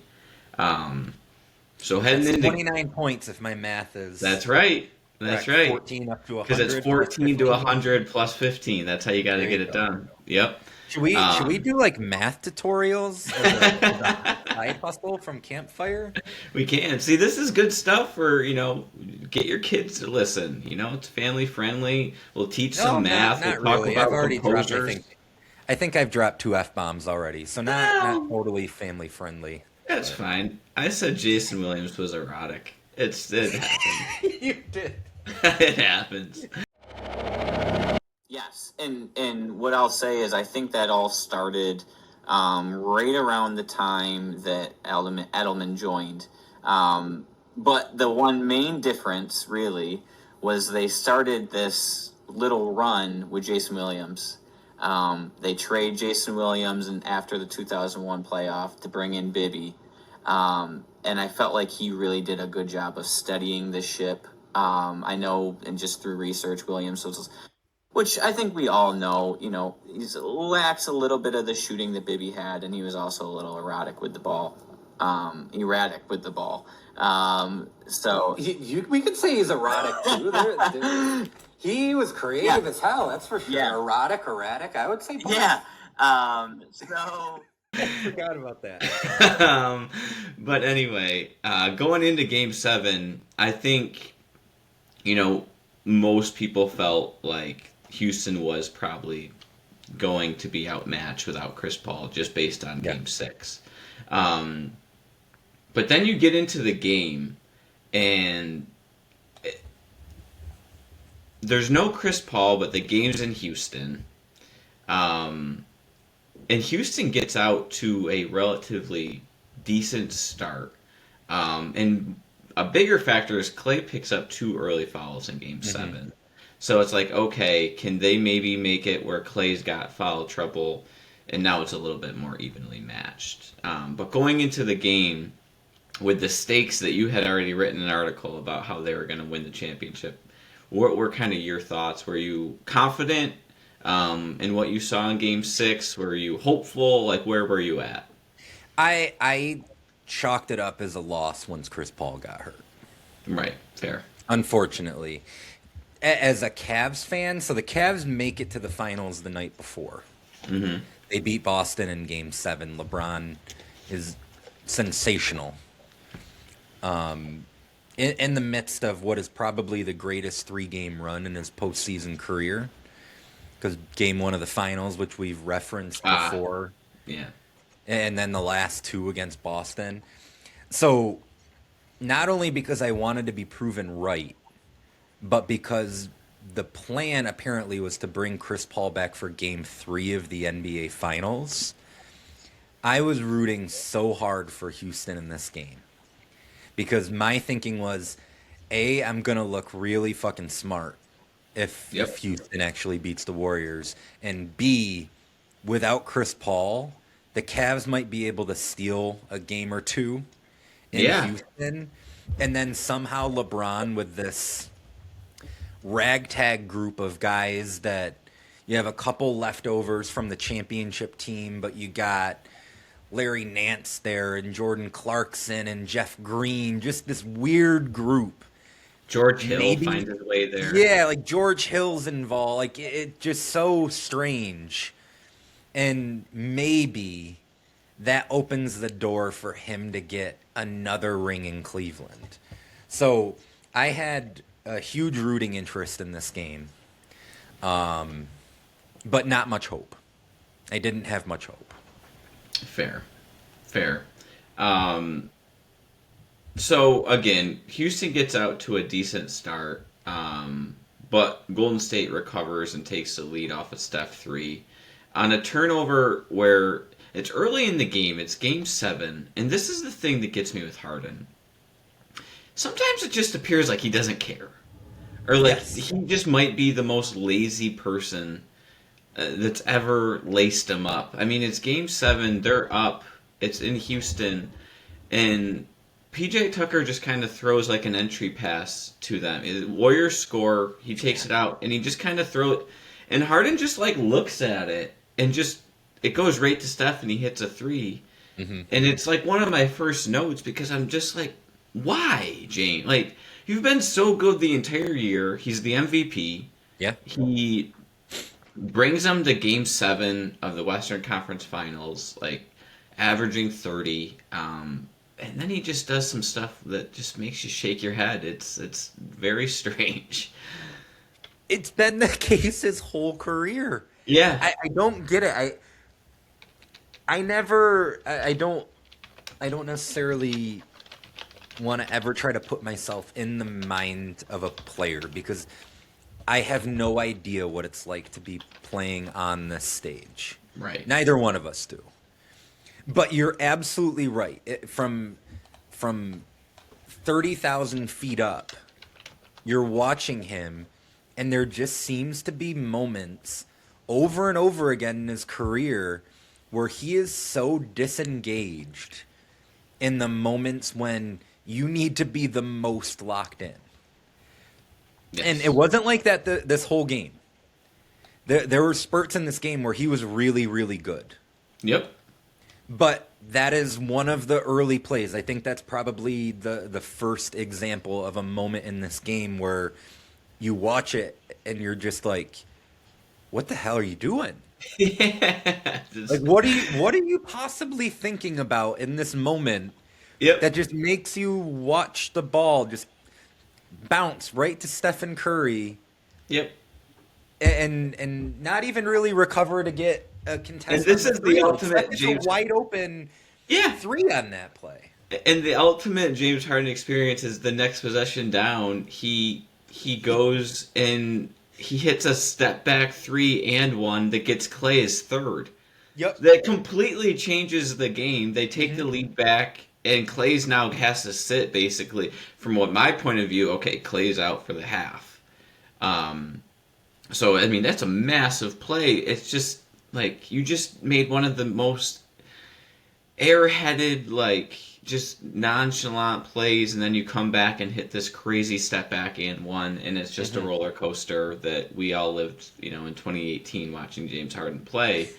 So heading That's into 29 points if my math is. That's right. That's correct. right. 14 up to 100. Because it's 14 to 100 plus 15. That's how you got to get it done. Yep. Should we do like math tutorials as a side hustle from Campfire? We can. See, this is good stuff for, get your kids to listen. It's family friendly. We'll teach some math. Not we'll talk really. about I've already dropped, composers. I think I've dropped 2 F-bombs already, so not totally family friendly. That's fine. I said Jason Williams was erotic. It happens. You did. It happens. Yes, and what I'll say is I think that all started right around the time that Edelman joined. But the one main difference, really, was they started this little run with Jason Williams. They trade Jason Williams and after the 2001 playoff to bring in Bibby. And I felt like he really did a good job of studying the ship. I know, and just through research, Williams was, which I think we all know, he lacks a little bit of the shooting that Bibby had, and he was also a little erratic with the ball. Erratic with the ball. So we could say he's erotic too. He was creative as hell. That's for sure. Yeah. Erotic. I would say both. yeah. So. I forgot about that. But anyway, going into Game 7, I think, most people felt like Houston was probably going to be outmatched without Chris Paul just based on Game 6. But then you get into the game, and there's no Chris Paul, but the game's in Houston. And Houston gets out to a relatively decent start. And a bigger factor is Clay picks up 2 early fouls in Game 7. So it's like, okay, can they maybe make it where Clay's got foul trouble, and now it's a little bit more evenly matched. But going into the game with the stakes that you had already written an article about how they were going to win the championship, what were kind of your thoughts? Were you confident in what you saw in Game 6? Were you hopeful? Like, where were you at? I chalked it up as a loss once Chris Paul got hurt. Right, fair. Unfortunately. As a Cavs fan, so the Cavs make it to the finals the night before. Mm-hmm. They beat Boston in Game 7. LeBron is sensational. In the midst of what is probably the greatest 3-game run in his postseason career. Because Game 1 of the finals, which we've referenced before. Yeah. And then the last 2 against Boston. So, not only because I wanted to be proven right, but because the plan apparently was to bring Chris Paul back for Game 3 of the NBA Finals, I was rooting so hard for Houston in this game. Because my thinking was, A, I'm going to look really fucking smart if Houston actually beats the Warriors. And B, without Chris Paul, the Cavs might be able to steal a game or 2 in Houston. And then somehow LeBron with this ragtag group of guys that you have a couple leftovers from the championship team, but you got Larry Nance there and Jordan Clarkson and Jeff Green, just this weird group. George Hill finds his way there. Yeah, like George Hill's involved. Like it just so strange. And maybe that opens the door for him to get another ring in Cleveland. So I had a huge rooting interest in this game, but not much hope. I didn't have much hope. Fair. So, again, Houston gets out to a decent start, but Golden State recovers and takes the lead off of Steph 3. on a turnover where it's early in the game. It's Game 7, and this is the thing that gets me with Harden. Sometimes it just appears like he doesn't care. Or like he just might be the most lazy person that's ever laced him up. I mean, it's Game 7, they're up, it's in Houston, and PJ Tucker just kind of throws like an entry pass to them. Warriors score, he takes it out, and he just kind of throws it. And Harden just like looks at it, and just it goes right to Steph, and he hits a three. Mm-hmm. And it's like one of my first notes because I'm just like, why, Jane? Like, you've been so good the entire year. He's the MVP. Yeah. He brings them to Game 7 of the Western Conference Finals, like averaging 30. And then he just does some stuff that just makes you shake your head. It's very strange. It's been the case his whole career. Yeah. I don't get it. I don't necessarily want to ever try to put myself in the mind of a player because I have no idea what it's like to be playing on this stage. Right. Neither one of us do. But you're absolutely right. From 30,000 feet up, you're watching him, and there just seems to be moments over and over again in his career where he is so disengaged in the moments when you need to be the most locked in. Yes. And it wasn't like that this whole game. There were spurts in this game where he was really, really good. Yep. But that is one of the early plays. I think that's probably the first example of a moment in this game where you watch it and you're just like, what the hell are you doing? Yeah. Like, what are you possibly thinking about in this moment that just makes you watch the ball just bounce right to Stephen Curry? Yep. And not even really recover to get a contested. And this is the ultimate James, a wide open three on that play. And the ultimate James Harden experience is the next possession down. He goes and he hits a step back 3-and-1 that gets Clay his third. Yep. That completely changes the game. They take the lead back, and Clay's now has to sit, basically. From what my point of view, okay, Clay's out for the half. So, I mean, that's a massive play. It's just, like, you just made one of the most airheaded, like, just nonchalant plays, and then you come back and hit this crazy step back and one, and it's just a roller coaster that we all lived, in 2018 watching James Harden play.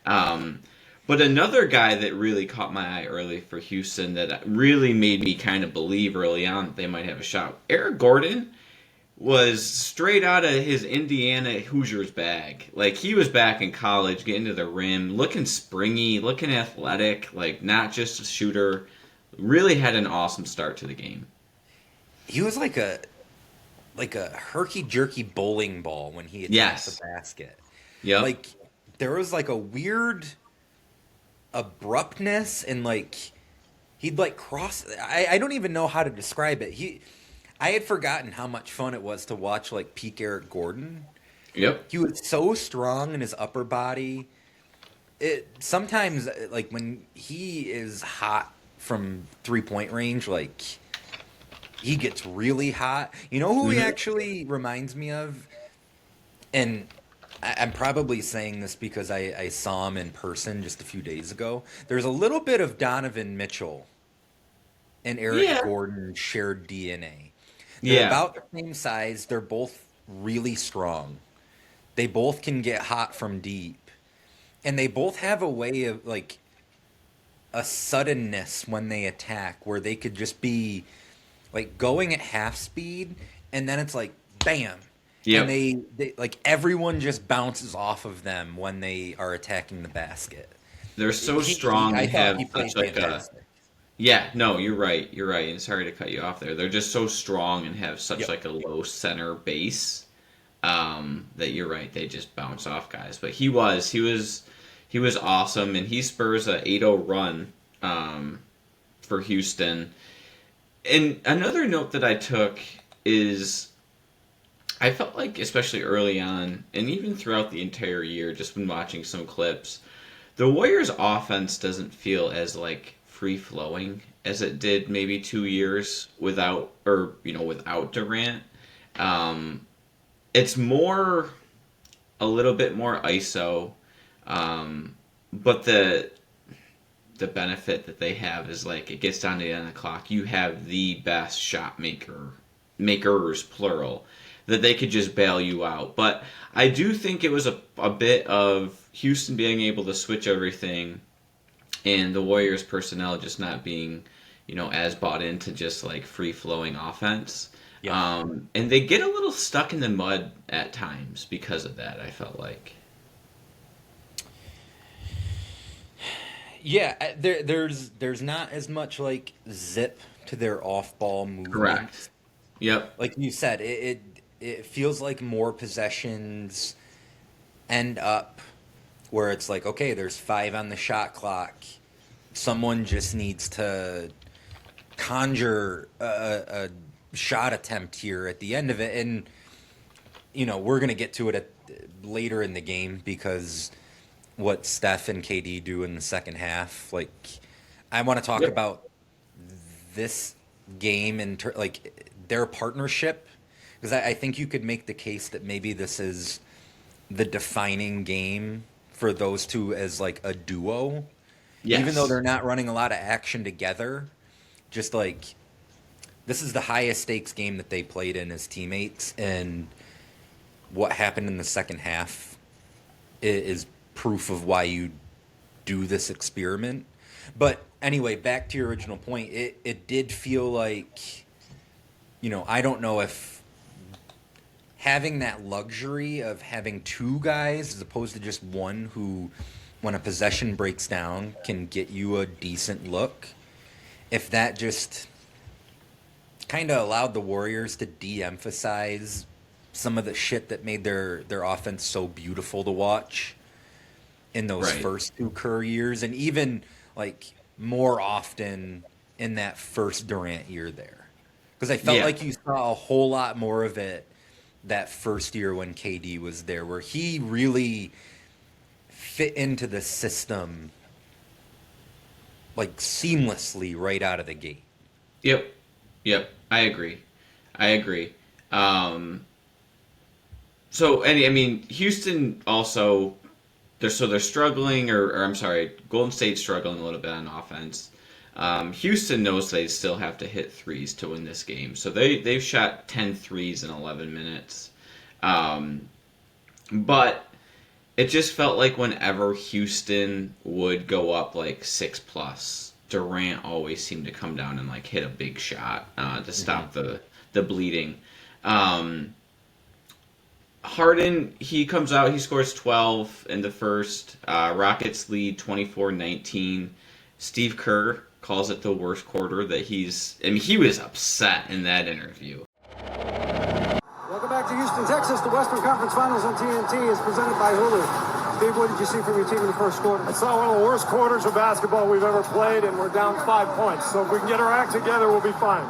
But another guy that really caught my eye early for Houston that really made me kind of believe early on that they might have a shot. Eric Gordon was straight out of his Indiana Hoosiers bag. Like, he was back in college, getting to the rim, looking springy, looking athletic, like, not just a shooter. Really had an awesome start to the game. He was like a herky-jerky bowling ball when he attacked the basket. Yeah. Like, there was like a weird abruptness and like he'd like cross. I don't even know how to describe it. I had forgotten how much fun it was to watch like peak Eric Gordon. Yep. He was so strong in his upper body. Sometimes like when he is hot from 3-point range, like he gets really hot. You know who he actually reminds me of? And I'm probably saying this because I saw him in person just a few days ago. There's a little bit of Donovan Mitchell and Eric Gordon shared DNA. They're about the same size. They're both really strong. They both can get hot from deep. And they both have a way of, like, a suddenness when they attack where they could just be, like, going at half speed, and then it's like, bam. Yep. And they like, everyone just bounces off of them when they are attacking the basket. They're so strong and have such like fantastic. No, you're right. You're right. And sorry to cut you off there. They're just so strong and have such like a low center base that you're right. They just bounce off guys. But he was awesome, and he spurs a 8-0 run for Houston. And another note that I took is I felt like, especially early on, and even throughout the entire year, just when watching some clips, the Warriors' offense doesn't feel as like free flowing as it did maybe 2 years without, or without Durant. Um, it's more a little bit more ISO, but the benefit that they have is like it gets down to the end of the clock. You have the best makers plural that they could just bail you out. But I do think it was a bit of Houston being able to switch everything and the Warriors personnel just not being, as bought into just like free flowing offense. Yeah. And they get a little stuck in the mud at times because of that, I felt like. Yeah, there's not as much like zip to their off-ball movement. Correct. Yep. Like you said, it feels like more possessions end up where it's like, okay, there's 5 on the shot clock. Someone just needs to conjure a shot attempt here at the end of it, and we're gonna get to it later in the game because what Steph and KD do in the second half. Like, I want to talk about this game and like their partnership, because I think you could make the case that maybe this is the defining game for those two as like a duo. Yes. Even though they're not running a lot of action together, just like this is the highest stakes game that they played in as teammates, and what happened in the second half is proof of why you do this experiment. But anyway, back to your original point, it did feel like, I don't know if having that luxury of having 2 guys as opposed to just one who, when a possession breaks down, can get you a decent look, if that just kind of allowed the Warriors to de-emphasize some of the shit that made their offense so beautiful to watch in those first 2 Kerr years, and even like more often in that first Durant year there. Because I felt like you saw a whole lot more of it that first year when KD was there, where he really fit into the system like seamlessly right out of the gate. Yep. I agree. So, and I mean, Houston also, they're struggling, or I'm sorry, Golden State's struggling a little bit on offense. Houston knows they still have to hit threes to win this game. So they've shot 10 threes in 11 minutes. But it just felt like whenever Houston would go up like 6+, Durant always seemed to come down and like hit a big shot to stop the bleeding. Harden, he comes out, he scores 12 in the first. Rockets lead 24-19. Steve Kerr calls it the worst quarter that he was upset in that interview. Welcome back to Houston, Texas. The Western Conference Finals on TNT is presented by Hulu. Steve, what did you see from your team in the first quarter? I saw one of the worst quarters of basketball we've ever played, and we're down 5 points. So if we can get our act together, we'll be fine.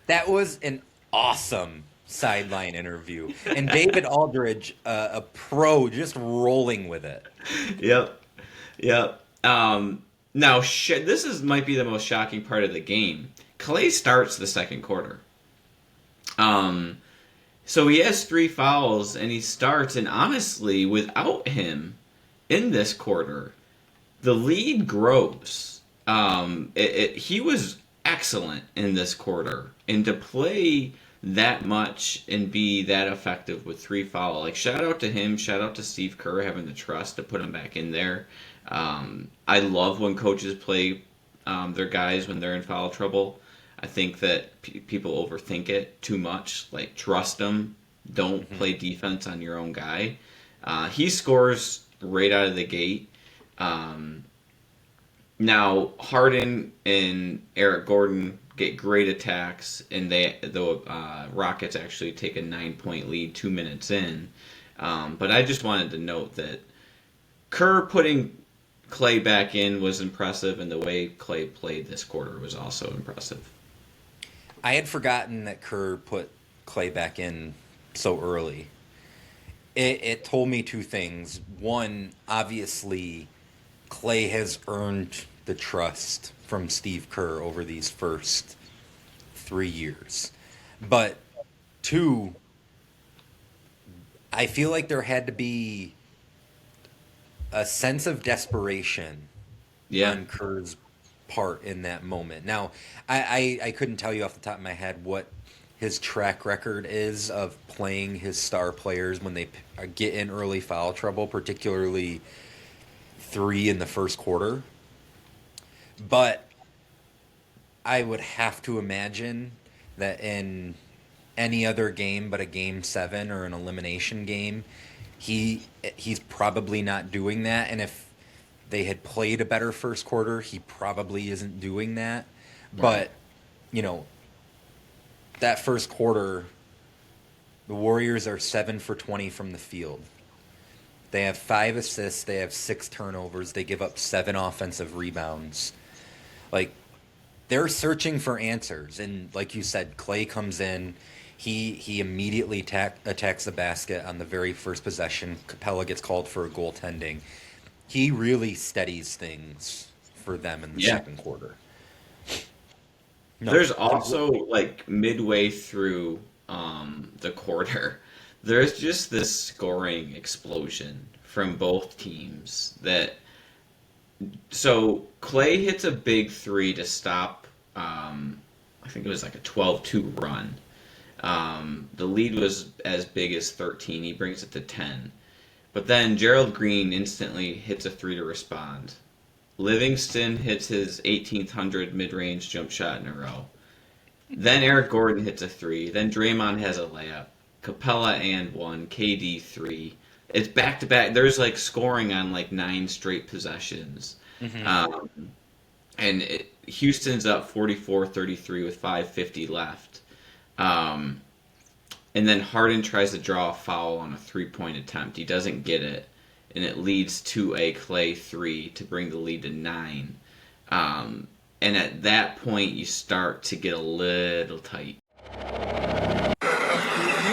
That was an awesome sideline interview. And David Aldridge, a pro, just rolling with it. Yep. Now, this might be the most shocking part of the game. Clay starts the second quarter. So he has 3 fouls, and he starts, and honestly, without him in this quarter, the lead grows. He was excellent in this quarter, and to play that much and be that effective with 3 fouls, like, shout out to him, shout out to Steve Kerr having the trust to put him back in there. I love when coaches play their guys when they're in foul trouble. I think that people overthink it too much. Like, trust them. Don't play defense on your own guy. He scores right out of the gate. Now, Harden and Eric Gordon get great attacks, and the Rockets actually take a 9-point lead 2 minutes in. But I just wanted to note that Kerr putting Clay back in was impressive, and the way Clay played this quarter was also impressive. I had forgotten that Kerr put Clay back in so early. It told me two things. One, obviously, Clay has earned the trust from Steve Kerr over these first 3 years. But two, I feel like there had to be a sense of desperation on Kerr's part in that moment. Now, I couldn't tell you off the top of my head what his track record is of playing his star players when they get in early foul trouble, particularly 3 in the first quarter. But I would have to imagine that in any other game but a game 7 or an elimination game, he's probably not doing that. And if they had played a better first quarter, he probably isn't doing that. Right. But, you know, that first quarter, the Warriors are 7 for 20 from the field. They have 5 assists. They have 6 turnovers. They give up 7 offensive rebounds. Like, they're searching for answers. And like you said, Clay comes in. He immediately attacks the basket on the very first possession. Capella gets called for a goaltending. He really steadies things for them in the second quarter. No, there's also, like, midway through the quarter, there's just this scoring explosion from both teams that... So, Clay hits a big 3 to stop, I think it was like a 12-2 run. The lead was as big as 13. He brings it to 10. But then Gerald Green instantly hits a 3 to respond. Livingston hits his 1800 mid-range jump shot in a row. Then Eric Gordon hits a 3. Then Draymond has a layup. Capella and 1. KD 3. It's back-to-back. There's, like, scoring on, like, 9 straight possessions. Mm-hmm. Houston's up 44-33 with 5:50 left. And then Harden tries to draw a foul on a 3-point attempt. He doesn't get it. And it leads to a Clay 3 to bring the lead to 9. And at that point, you start to get a little tight. You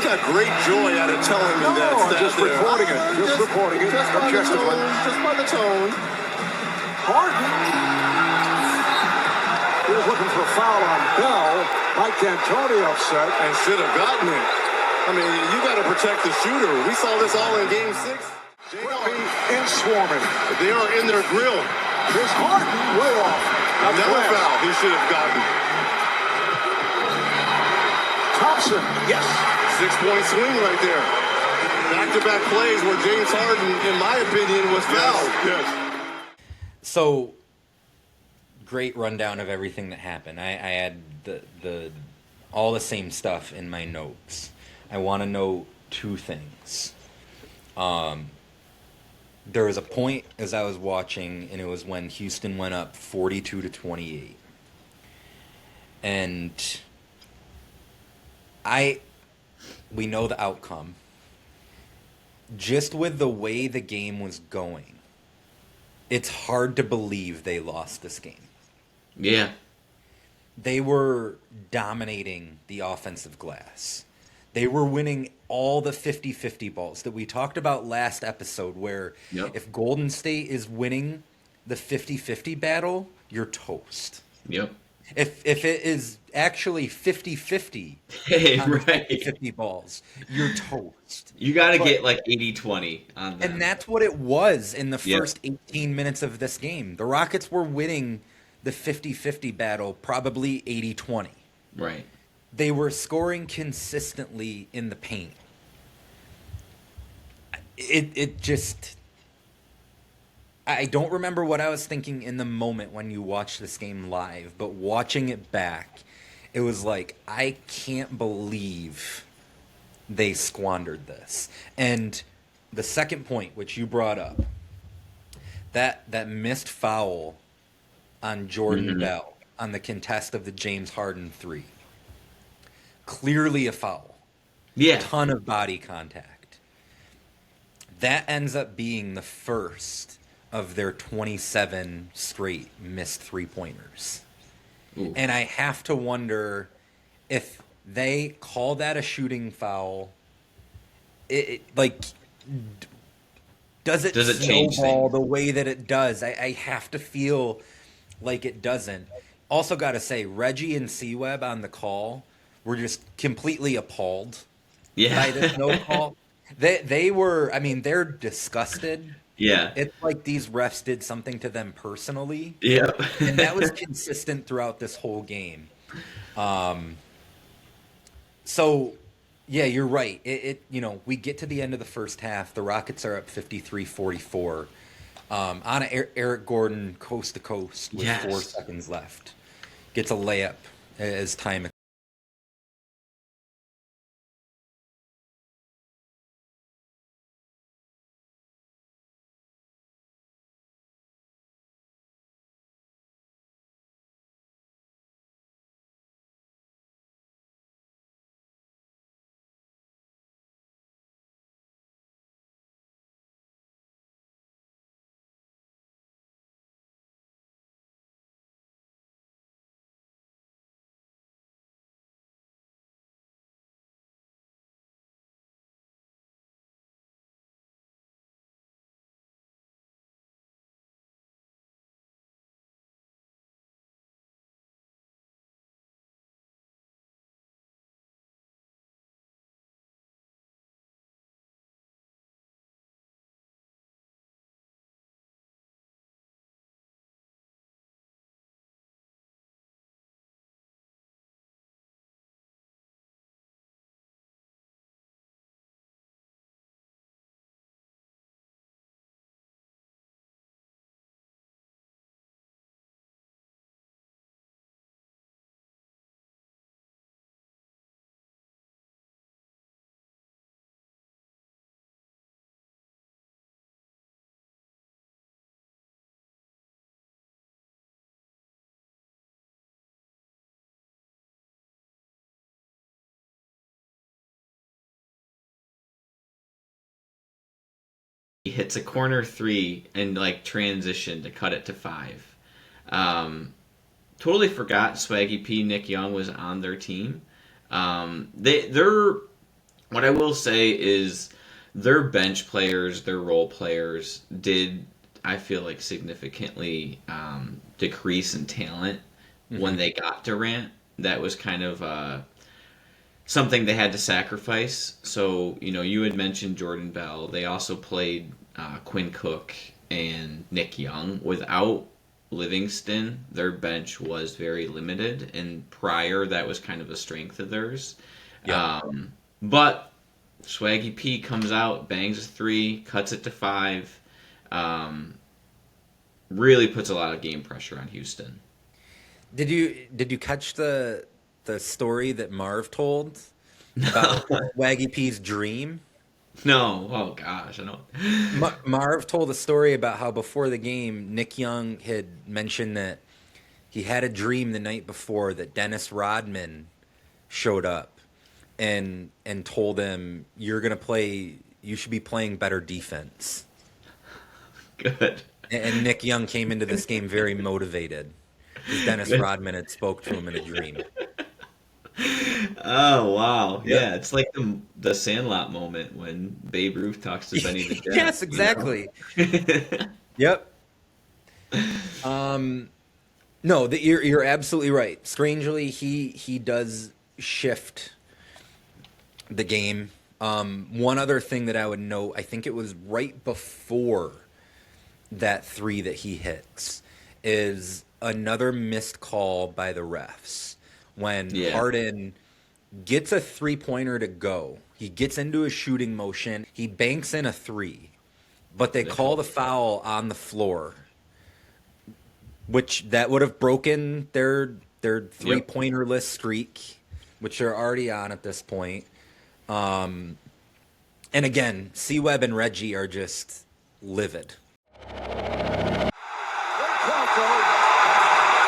got great joy out of telling me that. I'm just reporting it. Just reporting it. Just by the tone. Just by the tone. Harden. He was looking for a foul on Bell. Mike D'Antoni upset. And should have gotten it. I mean, you got to protect the shooter. We saw this all in Game 6. Whipping and swarming. They are in their grill. Here's Harden way off. Another foul he should have gotten. Thompson, yes. 6-point swing right there. Back-to-back plays where James Harden, in my opinion, was fouled. Yes. So, great rundown of everything that happened. I had the all the same stuff in my notes. I want to know 2 things. There was a point as I was watching, and it was when Houston went up 42-28. And we know the outcome. Just with the way the game was going, it's hard to believe they lost this game. Yeah. They were dominating the offensive glass. They were winning all the 50-50 balls that we talked about last episode, where if Golden State is winning the 50-50 battle, you're toast. Yep. If it is actually 50-50 right. 50 balls, you're toast. You got to get like 80-20 on that. And that's what it was in the first 18 minutes of this game. The Rockets were winning the 50-50 battle probably 80-20. Right. They were scoring consistently in the paint. It just... I don't remember what I was thinking in the moment when you watched this game live, but watching it back, it was like, I can't believe they squandered this. And the second point, which you brought up, that missed foul on Jordan Bell on the contest of the James Harden 3. Clearly a foul. Yeah. Ton of body contact. That ends up being the first of their 27 straight missed 3-pointers. Ooh. And I have to wonder if they call that a shooting foul, does it change snowball things? the way that it does? I have to feel like it doesn't. Also, got to say, Reggie and C-Web on the call were just completely appalled by this no Yeah. call. They were, I mean, they're disgusted. Yeah. It's like these refs did something to them personally, Yeah. and that was consistent throughout this whole game. So, yeah, you're right. We get to the end of the first half. The Rockets are up 53-44. On Eric Gordon, coast to coast, with 4 Yes. seconds left. Gets a layup as time. He hits a corner three and like transition to cut it to 5. Totally forgot Swaggy P, Nick Young was on their team. They're what I will say is their bench players, their role players did, I feel like, significantly decrease in talent when they got Durant. That was kind of something they had to sacrifice. So, you had mentioned Jordan Bell. They also played Quinn Cook and Nick Young. Without Livingston, their bench was very limited, and prior, that was kind of a strength of theirs. Yeah. But Swaggy P comes out, bangs a 3, cuts it to 5. Really puts a lot of game pressure on Houston. Did you catch the story that Marv told about Waggy P's dream? No, oh gosh, I don't. Marv told a story about how before the game, Nick Young had mentioned that he had a dream the night before that Dennis Rodman showed up and told him, you should be playing better defense. Good. And Nick Young came into this game very motivated, because Dennis Rodman had spoke to him in a dream. Oh wow, Yep. yeah, it's like the Sandlot moment when Babe Ruth talks to Benny the Jet. Yes, exactly. Yep. No, you're absolutely right. Strangely, he does shift the game. One other thing that I would note, I think it was right before that 3 that he hits, is another missed call by the refs when Harden gets a 3-pointer to go. He gets into a shooting motion. He banks in a 3, but they call the foul on the floor, which that would have broken their 3-pointer-less streak, which they're already on at this point. And again, C-Web and Reggie are just livid.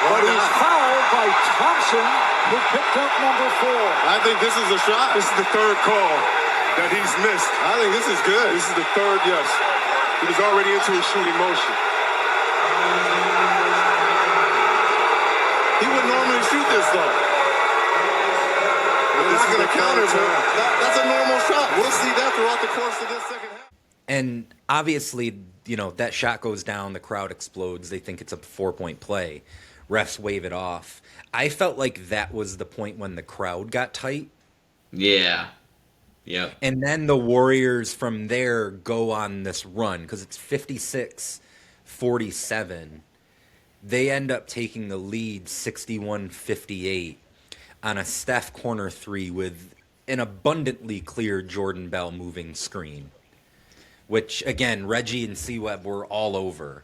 But he's fouled by Thompson, who picked up number 4. I think this is a shot. This is the third call that he's missed. I think this is good. This is the third, yes. He was already into his shooting motion. He wouldn't normally shoot this, though. not going to counter, but that's a normal shot. We'll see that throughout the course of this second half. And obviously, that shot goes down, the crowd explodes, they think it's a 4-point play. Refs wave it off. I felt like that was the point when the crowd got tight. Yeah. Yep. And then the Warriors from there go on this run because it's 56-47. They end up taking the lead 61-58 on a Steph corner three with an abundantly clear Jordan Bell moving screen, which, again, Reggie and C-Web were all over.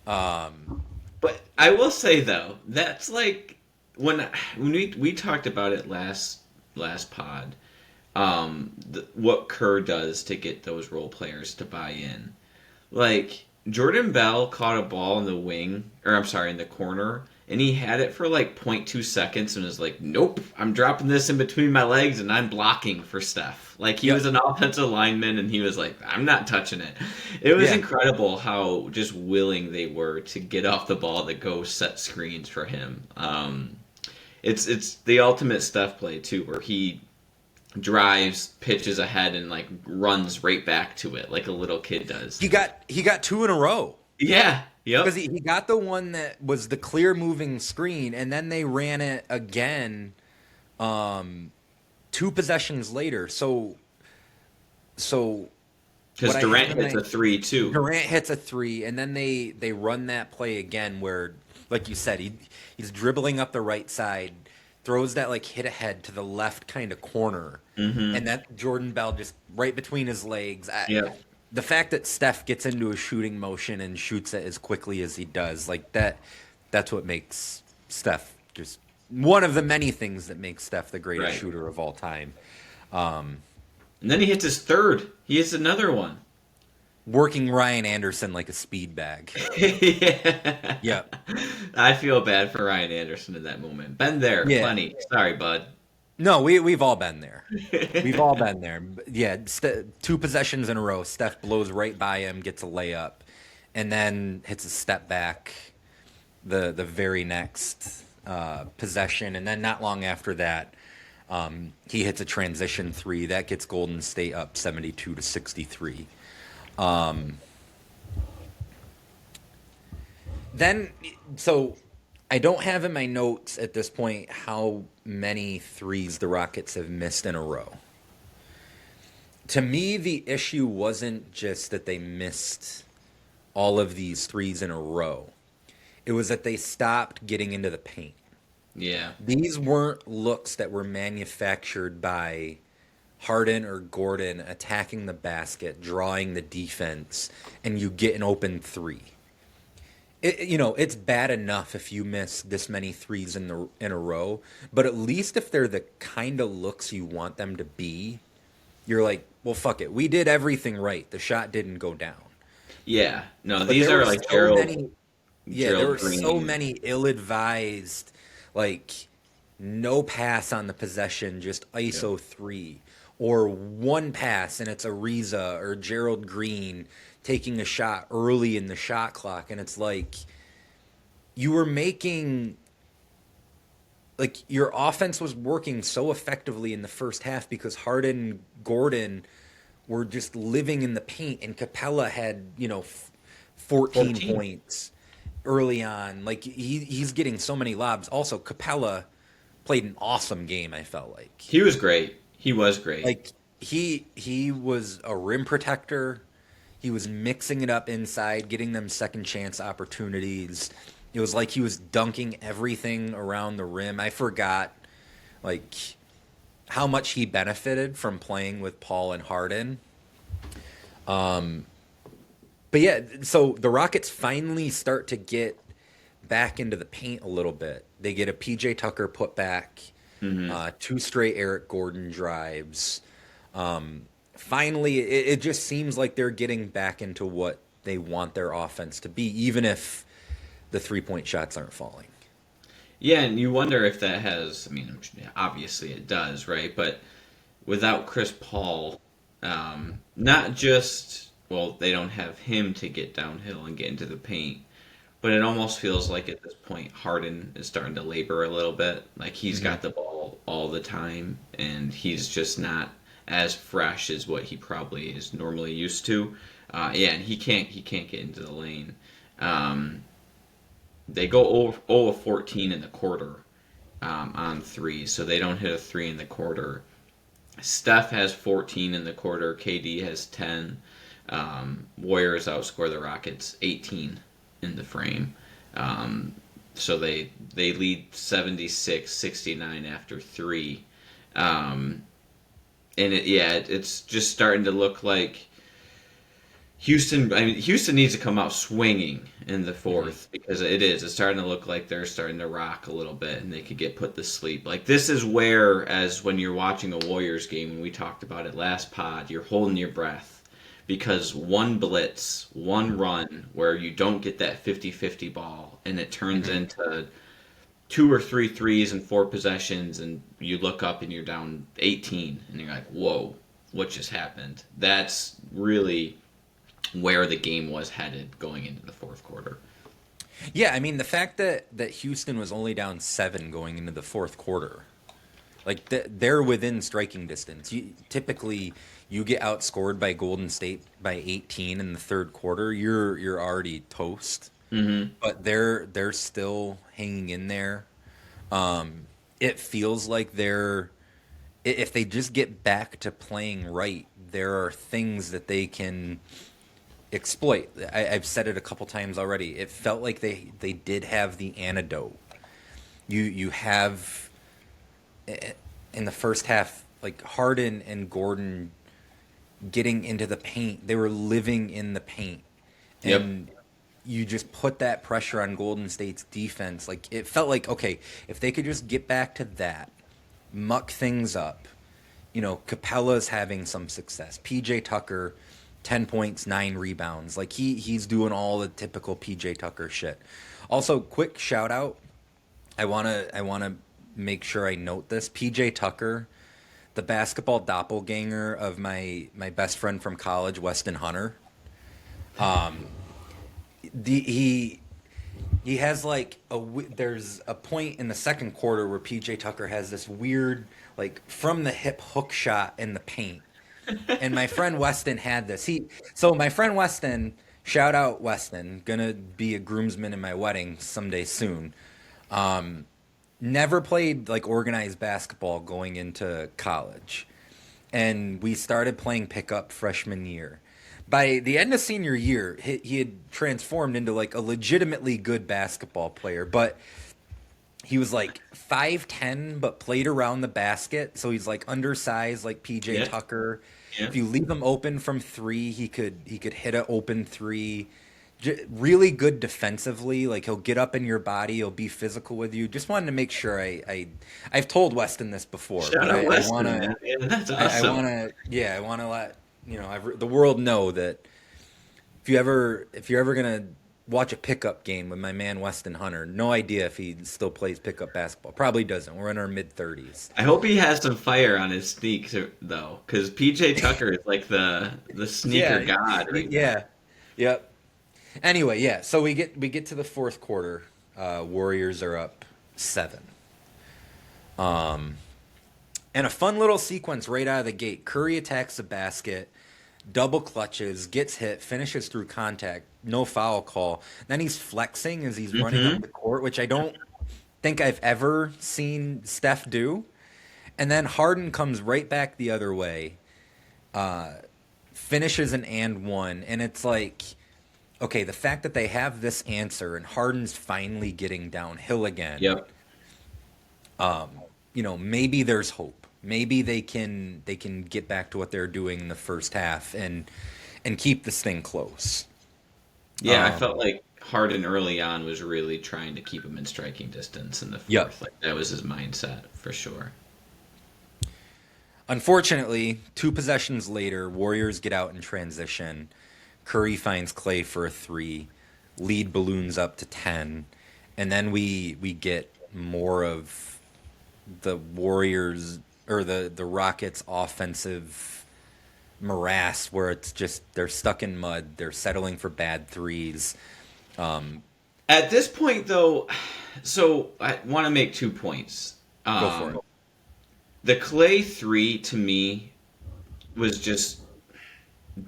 But I will say, though, that's like when we talked about it last pod, what Kerr does to get those role players to buy in. Like, Jordan Bell caught a ball in the in the corner, and he had it for like 0.2 seconds and was like, nope, I'm dropping this in between my legs and I'm blocking for Steph. Like, he was an offensive lineman and he was like, I'm not touching it. It was incredible how just willing they were to get off the ball to go set screens for him. It's the ultimate Steph play too, where he drives, pitches ahead, and like runs right back to it like a little kid does. He got 2 in a row. Yeah. Yep. Because he got the one that was the clear moving screen, and then they ran it again 2 possessions later. So because Durant hits a 3 too. Durant hits a 3, and then they run that play again where, like you said, he's dribbling up the right side, throws that like hit ahead to the left kind of corner, and that Jordan Bell just right between his legs. The fact that Steph gets into a shooting motion and shoots it as quickly as he does, like that's what makes Steph just one of the many things that makes Steph the greatest shooter of all time. And then he hits his third. He hits another one. Working Ryan Anderson like a speed bag. Yeah. Yep. I feel bad for Ryan Anderson in that moment. Been there, plenty. Sorry, bud. No, we've all been there. We've all been there. Yeah, 2 possessions in a row. Steph blows right by him, gets a layup, and then hits a step back the very next possession. And then not long after that, he hits a transition 3. That gets Golden State up 72-63. So I don't have in my notes at this point how many threes the Rockets have missed in a row. To me, the issue wasn't just that they missed all of these threes in a row. It was that they stopped getting into the paint. Yeah. These weren't looks that were manufactured by Harden or Gordon attacking the basket, drawing the defense, and you get an open 3. It's bad enough if you miss this many threes in a row, but at least if they're the kind of looks you want them to be, you're like, well, fuck it. We did everything right. The shot didn't go down. Yeah. No, But these are like Gerald. there were Green. so many ill-advised, like, no pass on the possession, just ISO 3, or one pass and it's Ariza or Gerald Green taking a shot early in the shot clock, and it's like you were making, like, your offense was working so effectively in the first half because Harden and Gordon were just living in the paint, and Capella had 14 points early on. Like, he's getting so many lobs. Also, Capella played an awesome game. I felt like He was great. He was great. like he was a rim protector. He was mixing it up inside, getting them second chance opportunities. It was like he was dunking everything around the rim. I forgot, like, how much he benefited from playing with Paul and Harden. But yeah, so the Rockets finally start to get back into the paint a little bit. They get a PJ Tucker put back, 2 straight Eric Gordon drives. Finally, it just seems like they're getting back into what they want their offense to be, even if the 3-point shots aren't falling. Yeah, and you wonder if that has, I mean, obviously it does, right? But without Chris Paul, not just, well, they don't have him to get downhill and get into the paint, but it almost feels like at this point Harden is starting to labor a little bit. Like, he's got the ball all the time, and he's just not as fresh as what he probably is normally used to. And he can't get into the lane. They go 0 of 14 in the quarter on threes, so they don't hit a three in the quarter. Steph has 14 in the quarter. KD has 10. Warriors outscore the Rockets 18 in the frame. So they lead 76-69 after three. It's just starting to look like Houston needs to come out swinging in the fourth, because it's starting to look like they're starting to rock a little bit and they could get put to sleep. Like, this is where, as when you're watching a Warriors game, and we talked about it last pod, you're holding your breath, because one blitz, one run where you don't get that 50-50 ball and it turns into 2 or 3 threes in 4 possessions, and you look up and you're down 18 and you're like, whoa, what just happened? That's really where the game was headed going into the fourth quarter. Yeah, I mean, the fact that Houston was only down 7 going into the fourth quarter, like, they're within striking distance. Typically, you get outscored by Golden State by 18 in the third quarter, you're already toast. Mm-hmm. But they're still hanging in there. It feels like if they just get back to playing right, there are things that they can exploit. I've said it a couple times already. It felt like they did have the antidote. You have, in the first half, like, Harden and Gordon getting into the paint. They were living in the paint. And you just put that pressure on Golden State's defense. Like, it felt like, okay, if they could just get back to that, muck things up. Capella's having some success. PJ Tucker, 10 points, 9 rebounds. Like, he's doing all the typical PJ Tucker shit. Also, quick shout out. I wanna make sure I note this. PJ Tucker, the basketball doppelganger of my best friend from college, Weston Hunter. He has, like, there's a point in the second quarter where PJ Tucker has this weird, like, from the hip hook shot in the paint. And my friend Weston had this. So my friend Weston, shout out Weston, gonna be a groomsman in my wedding someday soon. Never played, like, organized basketball going into college. And we started playing pickup freshman year. By the end of senior year, he had transformed into, like, a legitimately good basketball player. But he was, like, 5'10", but played around the basket. So he's, like, undersized, like PJ Tucker. Yeah. If you leave him open from 3, he could hit an open 3. Really good defensively. Like, he'll get up in your body. He'll be physical with you. Just wanted to make sure I've told Weston this before. Shout out Weston, man. That's awesome. I want to let the world know that if you're ever gonna watch a pickup game with my man Weston Hunter, no idea if he still plays pickup basketball. Probably doesn't. We're in our mid-30s. I hope he has some fire on his sneaks, though, because PJ Tucker is like the sneaker god. Right now. Yep. Anyway, so we get to the fourth quarter. Warriors are up 7. And a fun little sequence right out of the gate. Curry attacks the basket, double clutches, gets hit, finishes through contact, no foul call. Then he's flexing as he's running up the court, which I don't think I've ever seen Steph do. And then Harden comes right back the other way, finishes an and one, and it's like, okay, the fact that they have this answer and Harden's finally getting downhill again. Yep. Maybe there's hope. Maybe they can get back to what they're doing in the first half and keep this thing close. Yeah, I felt like Harden early on was really trying to keep him in striking distance in the fourth. Yep. Like, that was his mindset for sure. Unfortunately, 2 possessions later, Warriors get out in transition. Curry finds Clay for a 3. Lead balloons up to 10. And then we get more of the Warriors or the Rockets' offensive morass where it's just they're stuck in mud. They're settling for bad threes. At this point, though, so I want to make 2 points. Go for it. The Clay 3 to me was just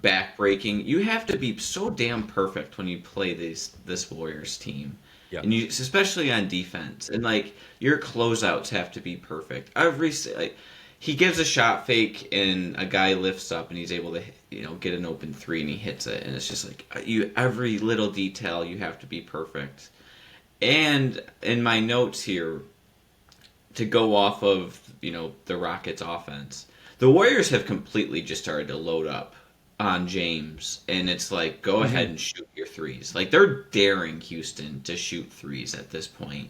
backbreaking. You have to be so damn perfect when you play this Warriors team. Yeah. And you, especially on defense, and like your closeouts have to be perfect. He gives a shot fake, and a guy lifts up, and he's able to get an open three, and he hits it, and it's just like every little detail you have to be perfect. And in my notes here, to go off of the Rockets' offense, the Warriors have completely just started to load up on James, and it's like, go ahead and shoot your threes. Like, they're daring Houston to shoot threes at this point.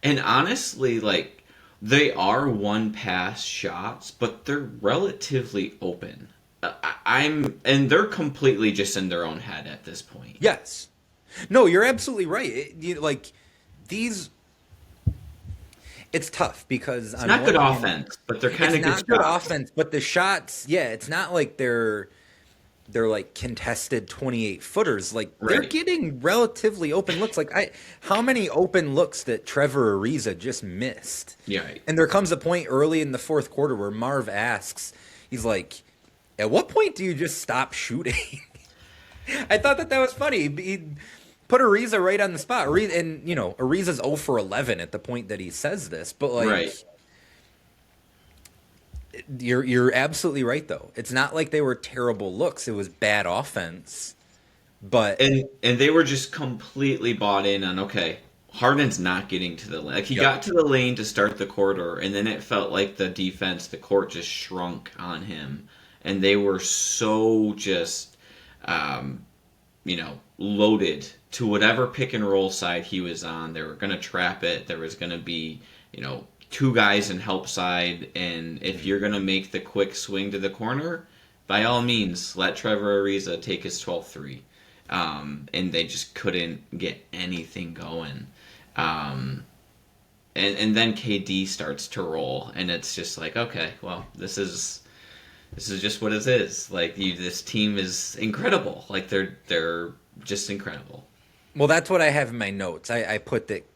And honestly, like, they are one pass shots, but they're relatively open. And they're completely just in their own head at this point. Yes. No, you're absolutely right. These, it's tough because it's not good offense, but they're kind of good shots. It's not good offense, but the shots, it's not like they're like contested 28-footers. Like, they're getting relatively open looks. Like, how many open looks that Trevor Ariza just missed? Yeah. Right. And there comes a point early in the fourth quarter where Marv asks, he's like, at what point do you just stop shooting? I thought that was funny. He put Ariza right on the spot. And, Ariza's 0 for 11 at the point that he says this. But, like... Right. You're absolutely right, though. It's not like they were terrible looks. It was bad offense. But and they were just completely bought in on, okay, Harden's not getting to the lane. Like, he got to the lane to start the quarter, and then it felt like the court just shrunk on him. And they were so just, loaded to whatever pick and roll side he was on. They were going to trap it. There was going to be, two guys in help side, and if you're going to make the quick swing to the corner, by all means, let Trevor Ariza take his 12th three. And they just couldn't get anything going. And then KD starts to roll, and it's just like, okay, well, this is just what it is. Like, this team is incredible. Like, they're just incredible. Well, that's what I have in my notes. I put that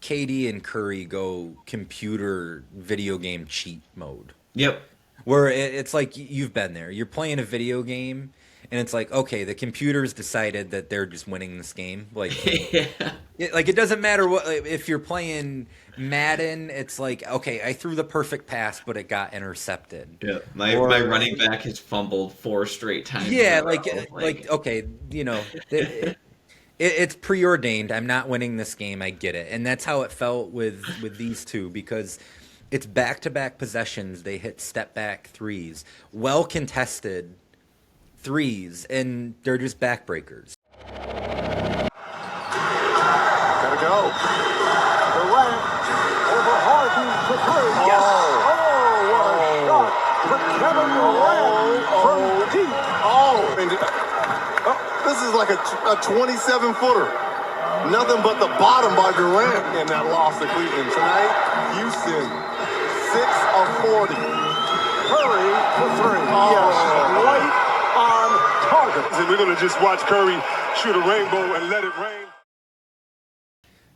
KD and Curry go computer video game cheat mode. Yep. Where it's like, you've been there. You're playing a video game, and it's like, okay, the computer's decided that they're just winning this game. Like, it doesn't matter what. If you're playing Madden, it's like, okay, I threw the perfect pass, but it got intercepted. Yeah, my running back has fumbled 4 straight times. Yeah, like okay, it's preordained. I'm not winning this game. I get it, and that's how it felt with these two, because it's back-to-back possessions. They hit step-back threes, well contested threes, and they're just backbreakers. Gotta go. Durant over Harden for three. Yes. Oh, what a shot for Kevin Durant from deep. This is like a 27-footer. Nothing but the bottom by Durant in that loss to Cleveland. Tonight, Houston, 6 of 40. Curry for three. Yes, right on target. And we're going to just watch Curry shoot a rainbow and let it rain.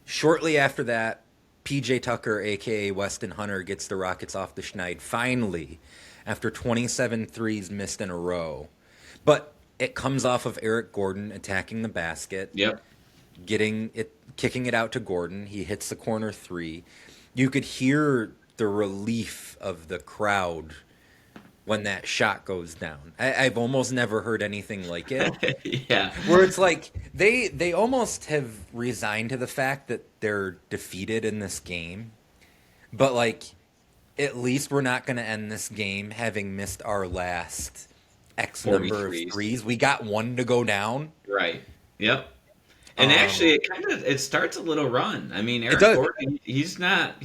Shortly after that, PJ Tucker, a.k.a. Weston Hunter, gets the Rockets off the schneid, finally, after 27 threes missed in a row. But it comes off of Eric Gordon attacking the basket. Yep. Kicking it out to Gordon. He hits the corner three. You could hear the relief of the crowd when that shot goes down. I've almost never heard anything like it. Yeah. Where it's like they almost have resigned to the fact that they're defeated in this game. But, like, at least we're not going to end this game having missed our last X number of threes. We got one to go down. Right. Yep. And actually, it starts a little run. I mean, Eric Gordon, he's not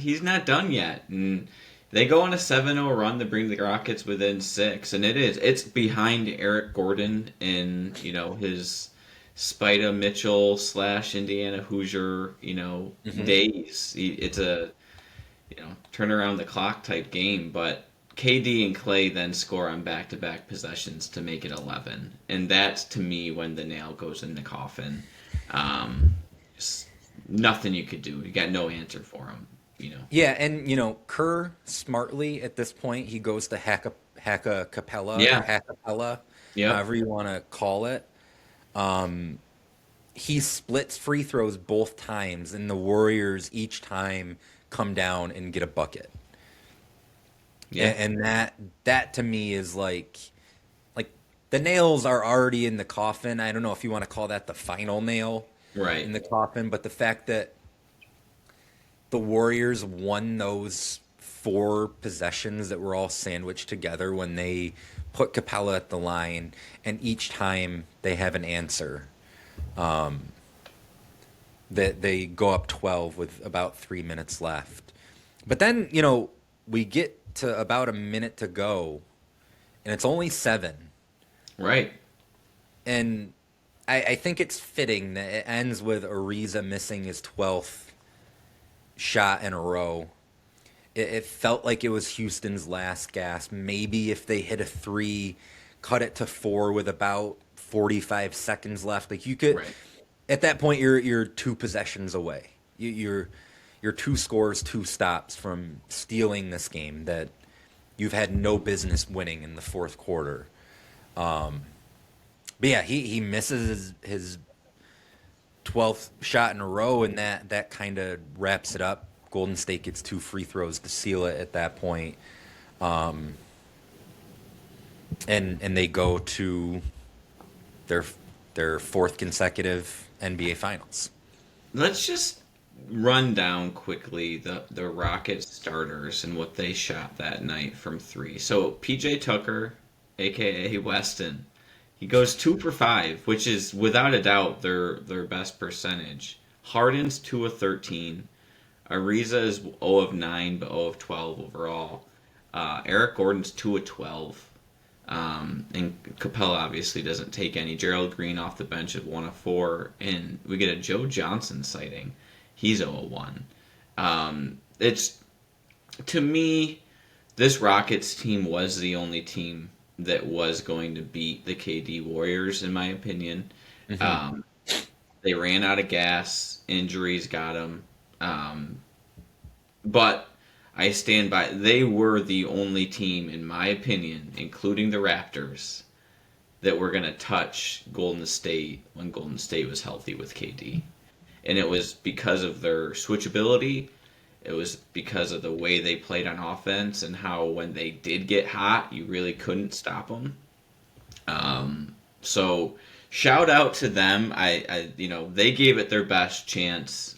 done yet, and they go on a 7-0 run to bring the Rockets within 6, and it's behind Eric Gordon in his Spida Mitchell / Indiana Hoosier days. It's a turn around the clock type game, but KD and Clay then score on back-to-back possessions to make it 11, and that's, to me, when the nail goes in the coffin. Just nothing you could do. You got no answer for him. Yeah, and Kerr smartly at this point he goes to Hacka Capella or Yeah. Hackapella, Yep. however you want to call it. He splits free throws both times, and the Warriors each time come down and get a bucket. Yeah. And that to me is like the nails are already in the coffin. I don't know if you want to call that the final nail Right. in the coffin, but the fact that the Warriors won those 4 possessions that were all sandwiched together when they put Capella at the line, and each time they have an answer. That they go up 12 with about 3 minutes left. But then, we get to about a minute to go, and it's only 7. Right. And I think it's fitting that it ends with Ariza missing his 12th shot in a row. It felt like it was Houston's last gasp. Maybe if they hit a 3, cut it to 4 with about 45 seconds left. Like you could, Right. at that point, you're 2 possessions away. You're 2 scores, 2 stops from stealing this game that you've had no business winning in the fourth quarter. But yeah, he misses his 12th shot in a row, and that kind of wraps it up. Golden State gets 2 free throws to seal it at that point. And they go to their 4th consecutive NBA Finals. Let's just run down quickly the Rockets starters and what they shot that night from 3. So PJ Tucker, aka Weston, he goes 2 for 5, which is without a doubt their best percentage. Harden's 2 of 13. Ariza is 0 of 9, but 0 of 12 overall. Eric Gordon's 2 of 12. And Capella obviously doesn't take any. Gerald Green off the bench at 1 of 4. And we get a Joe Johnson sighting. He's 0 of 1. It's, to me, this Rockets team was the only team that was going to beat the KD Warriors, in my opinion. Mm-hmm. They ran out of gas. Injuries got them. But I stand by. They were the only team, in my opinion, including the Raptors, that were going to touch Golden State when Golden State was healthy with KD. And it was because of their switchability. It was because of the way they played on offense and how when they did get hot, you really couldn't stop them. So shout out to them. They gave it their best chance.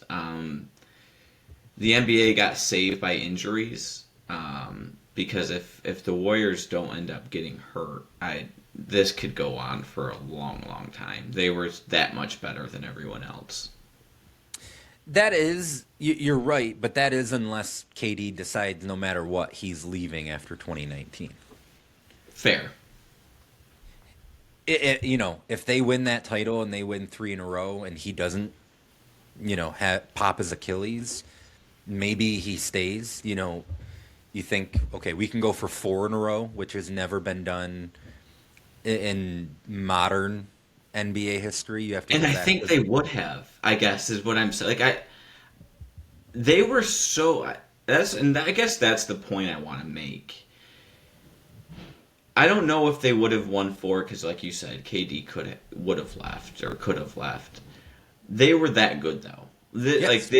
The NBA got saved by injuries because if the Warriors don't end up getting hurt, this could go on for a long, long time. They were that much better than everyone else. That is, you're right, but that is unless KD decides no matter what, he's leaving after 2019. Fair. If they win that title and they win 3 in a row and he doesn't, pop his Achilles, maybe he stays. You think, okay, we can go for 4 in a row, which has never been done in modern NBA history. You have to, and I think they would have. I guess is what I'm saying. They were so. I guess that's the point I want to make. I don't know if they would have won 4 because, like you said, KD would have left or could have left. They were that good though. Yes.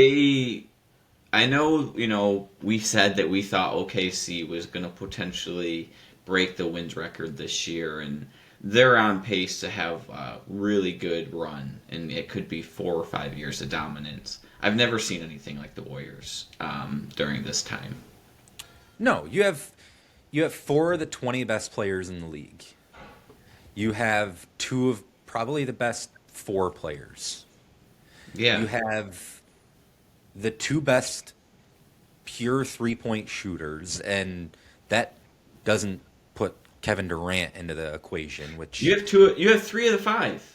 I know. We said that we thought OKC was going to potentially break the wins record this year, and they're on pace to have a really good run, and it could be 4 or 5 years of dominance. I've never seen anything like the Warriors during this time. No, you have 4 of the 20 best players in the league. You have 2 of probably the best 4 players. Yeah. You have the 2 best pure 3-point shooters, and that doesn't put Kevin Durant into the equation, which you have 3 of the 5.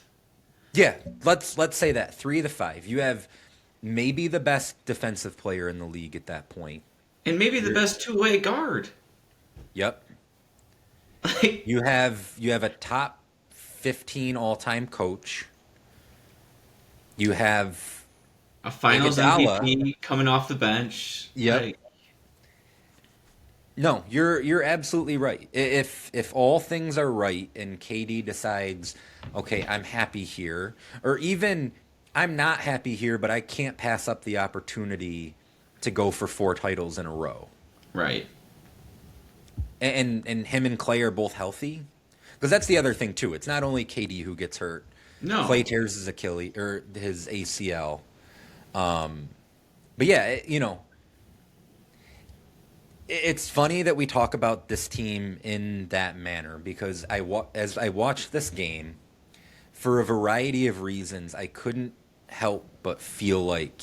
Yeah, let's say that 3 of the 5. You have maybe the best defensive player in the league at that point, and maybe the best 2-way guard. Yep. You have a top 15 all-time coach. You have A Finals Iguodala. MVP coming off the bench. Yep. Like, No, you're absolutely right. If all things are right and KD decides, okay, I'm happy here, or even I'm not happy here, but I can't pass up the opportunity to go for 4 titles in a row. right. And him and Clay are both healthy, because that's the other thing too. It's not only KD who gets hurt. No. Clay tears his Achilles or his ACL. But yeah, it's funny that we talk about this team in that manner, because as I watched this game, for a variety of reasons, I couldn't help but feel like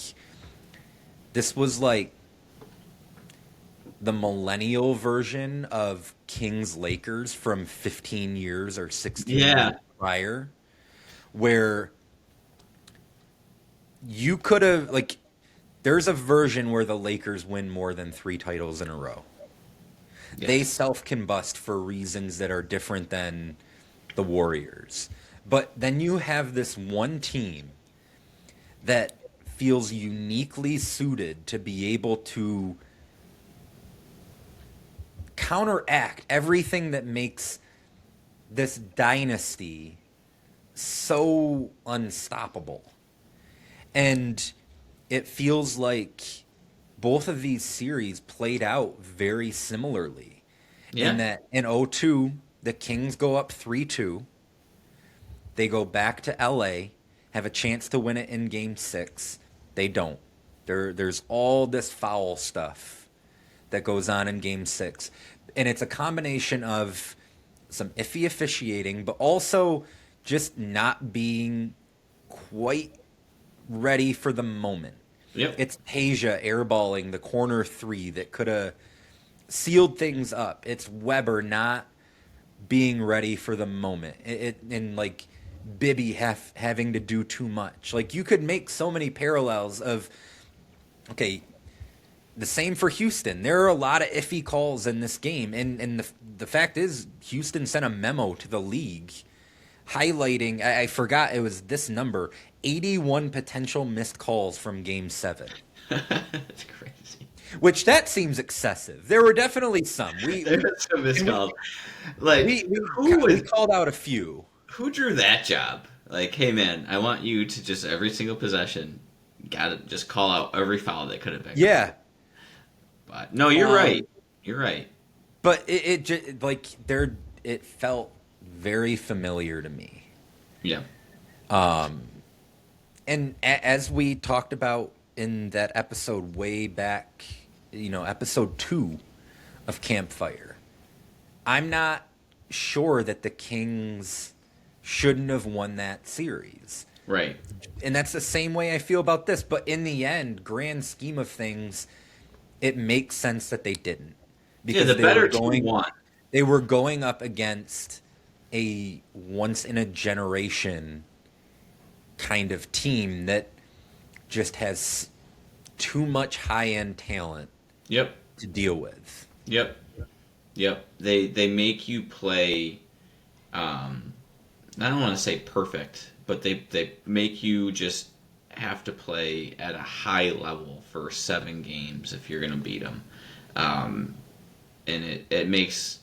this was like the millennial version of Kings Lakers from 15 years or 16 years prior, where you could have, like, there's a version where the Lakers win more than 3 titles in a row. Yes. They self-combust for reasons that are different than the Warriors. But then you have this one team that feels uniquely suited to be able to counteract everything that makes this dynasty so unstoppable. And it feels like both of these series played out very similarly. Yeah. In that in 0-2, the Kings go up 3-2. They go back to LA, have a chance to win it in game 6. They don't. There's all this foul stuff that goes on in game 6. And it's a combination of some iffy officiating, but also just not being quite ready for the moment. Yep. It's Tasia airballing the corner 3 that could have sealed things up. It's Weber not being ready for the moment. And like Bibby having to do too much. Like, you could make so many parallels of, okay, the same for Houston. There are a lot of iffy calls in this game. And the fact is, Houston sent a memo to the league highlighting, I forgot it was this number, 81 potential missed calls from Game 7. That's crazy. Which, that seems excessive. There were definitely some. There's some missed calls. Like, We called out a few. Who drew that job? Like, hey man, I want you to just every single possession, gotta just call out every foul that could have been. Yeah. But no, you're right. You're right. But it just, like, it felt very familiar to me. Yeah. And as we talked about in that episode way back, episode 2 of Campfire, I'm not sure that the Kings shouldn't have won that series. Right. And that's the same way I feel about this. But in the end, grand scheme of things, it makes sense that they didn't. Because the better team won. They were going up against a once-in-a-generation kind of team that just has too much high-end talent to deal with. Yep. They make you play, I don't want to say perfect, but they make you just have to play at a high level for 7 games if you're going to beat them. And it makes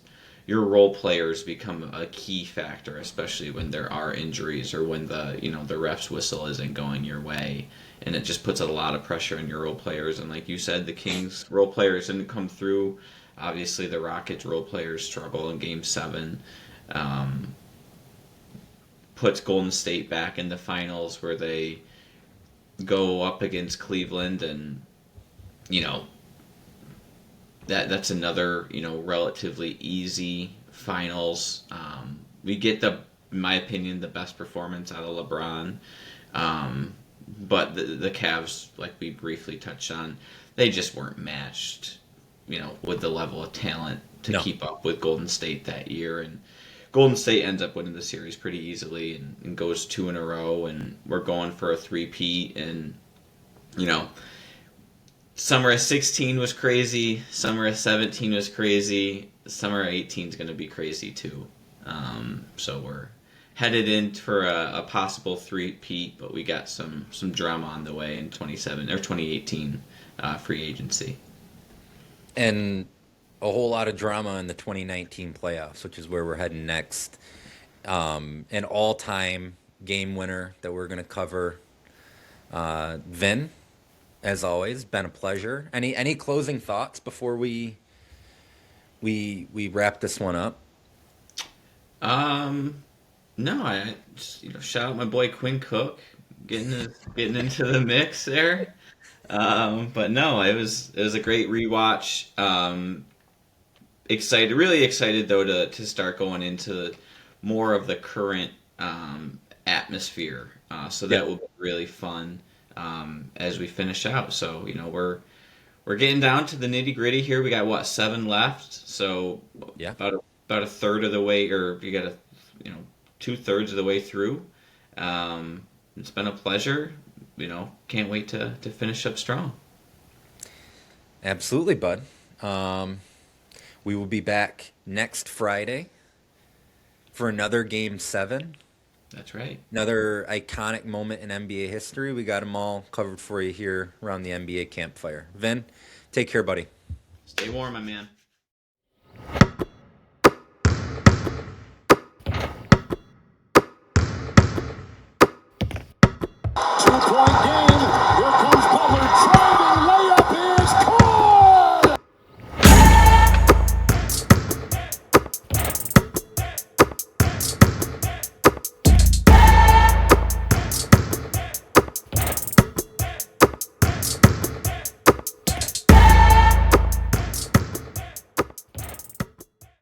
your role players become a key factor, especially when there are injuries or when the ref's whistle isn't going your way, and it just puts a lot of pressure on your role players. And like you said, the Kings role players didn't come through. Obviously, the Rockets role players struggle in Game 7. Puts Golden State back in the finals where they go up against Cleveland, and that's another relatively easy finals. We get in my opinion, the best performance out of LeBron, but the Cavs, like we briefly touched on, they just weren't matched, with the level of talent to keep up with Golden State that year. And Golden State ends up winning the series pretty easily and goes 2 in a row, and we're going for a 3-peat. And summer of 16 was crazy. Summer of 17 was crazy. Summer of 18 is going to be crazy too. So we're headed in for a possible three-peat, but we got some drama on the way in 2018 free agency. And a whole lot of drama in the 2019 playoffs, which is where we're heading next. An all-time game winner that we're going to cover. Vin, as always, been a pleasure. Any closing thoughts before we wrap this one up? No, I just shout out my boy Quinn Cook getting into the mix there. But no, it was a great rewatch. Really excited though to start going into more of the current atmosphere. So that will be really fun as we finish out. So we're getting down to the nitty gritty here. We got 7 left. So Yeah. about a third of the way, or you got 2/3 of the way through. It's been a pleasure. Can't wait to finish up strong. Absolutely, bud. We will be back next Friday for another Game 7. That's right. Another iconic moment in NBA history. We got them all covered for you here around the NBA Campfire. Vin, take care, buddy. Stay warm, my man. Two-point game.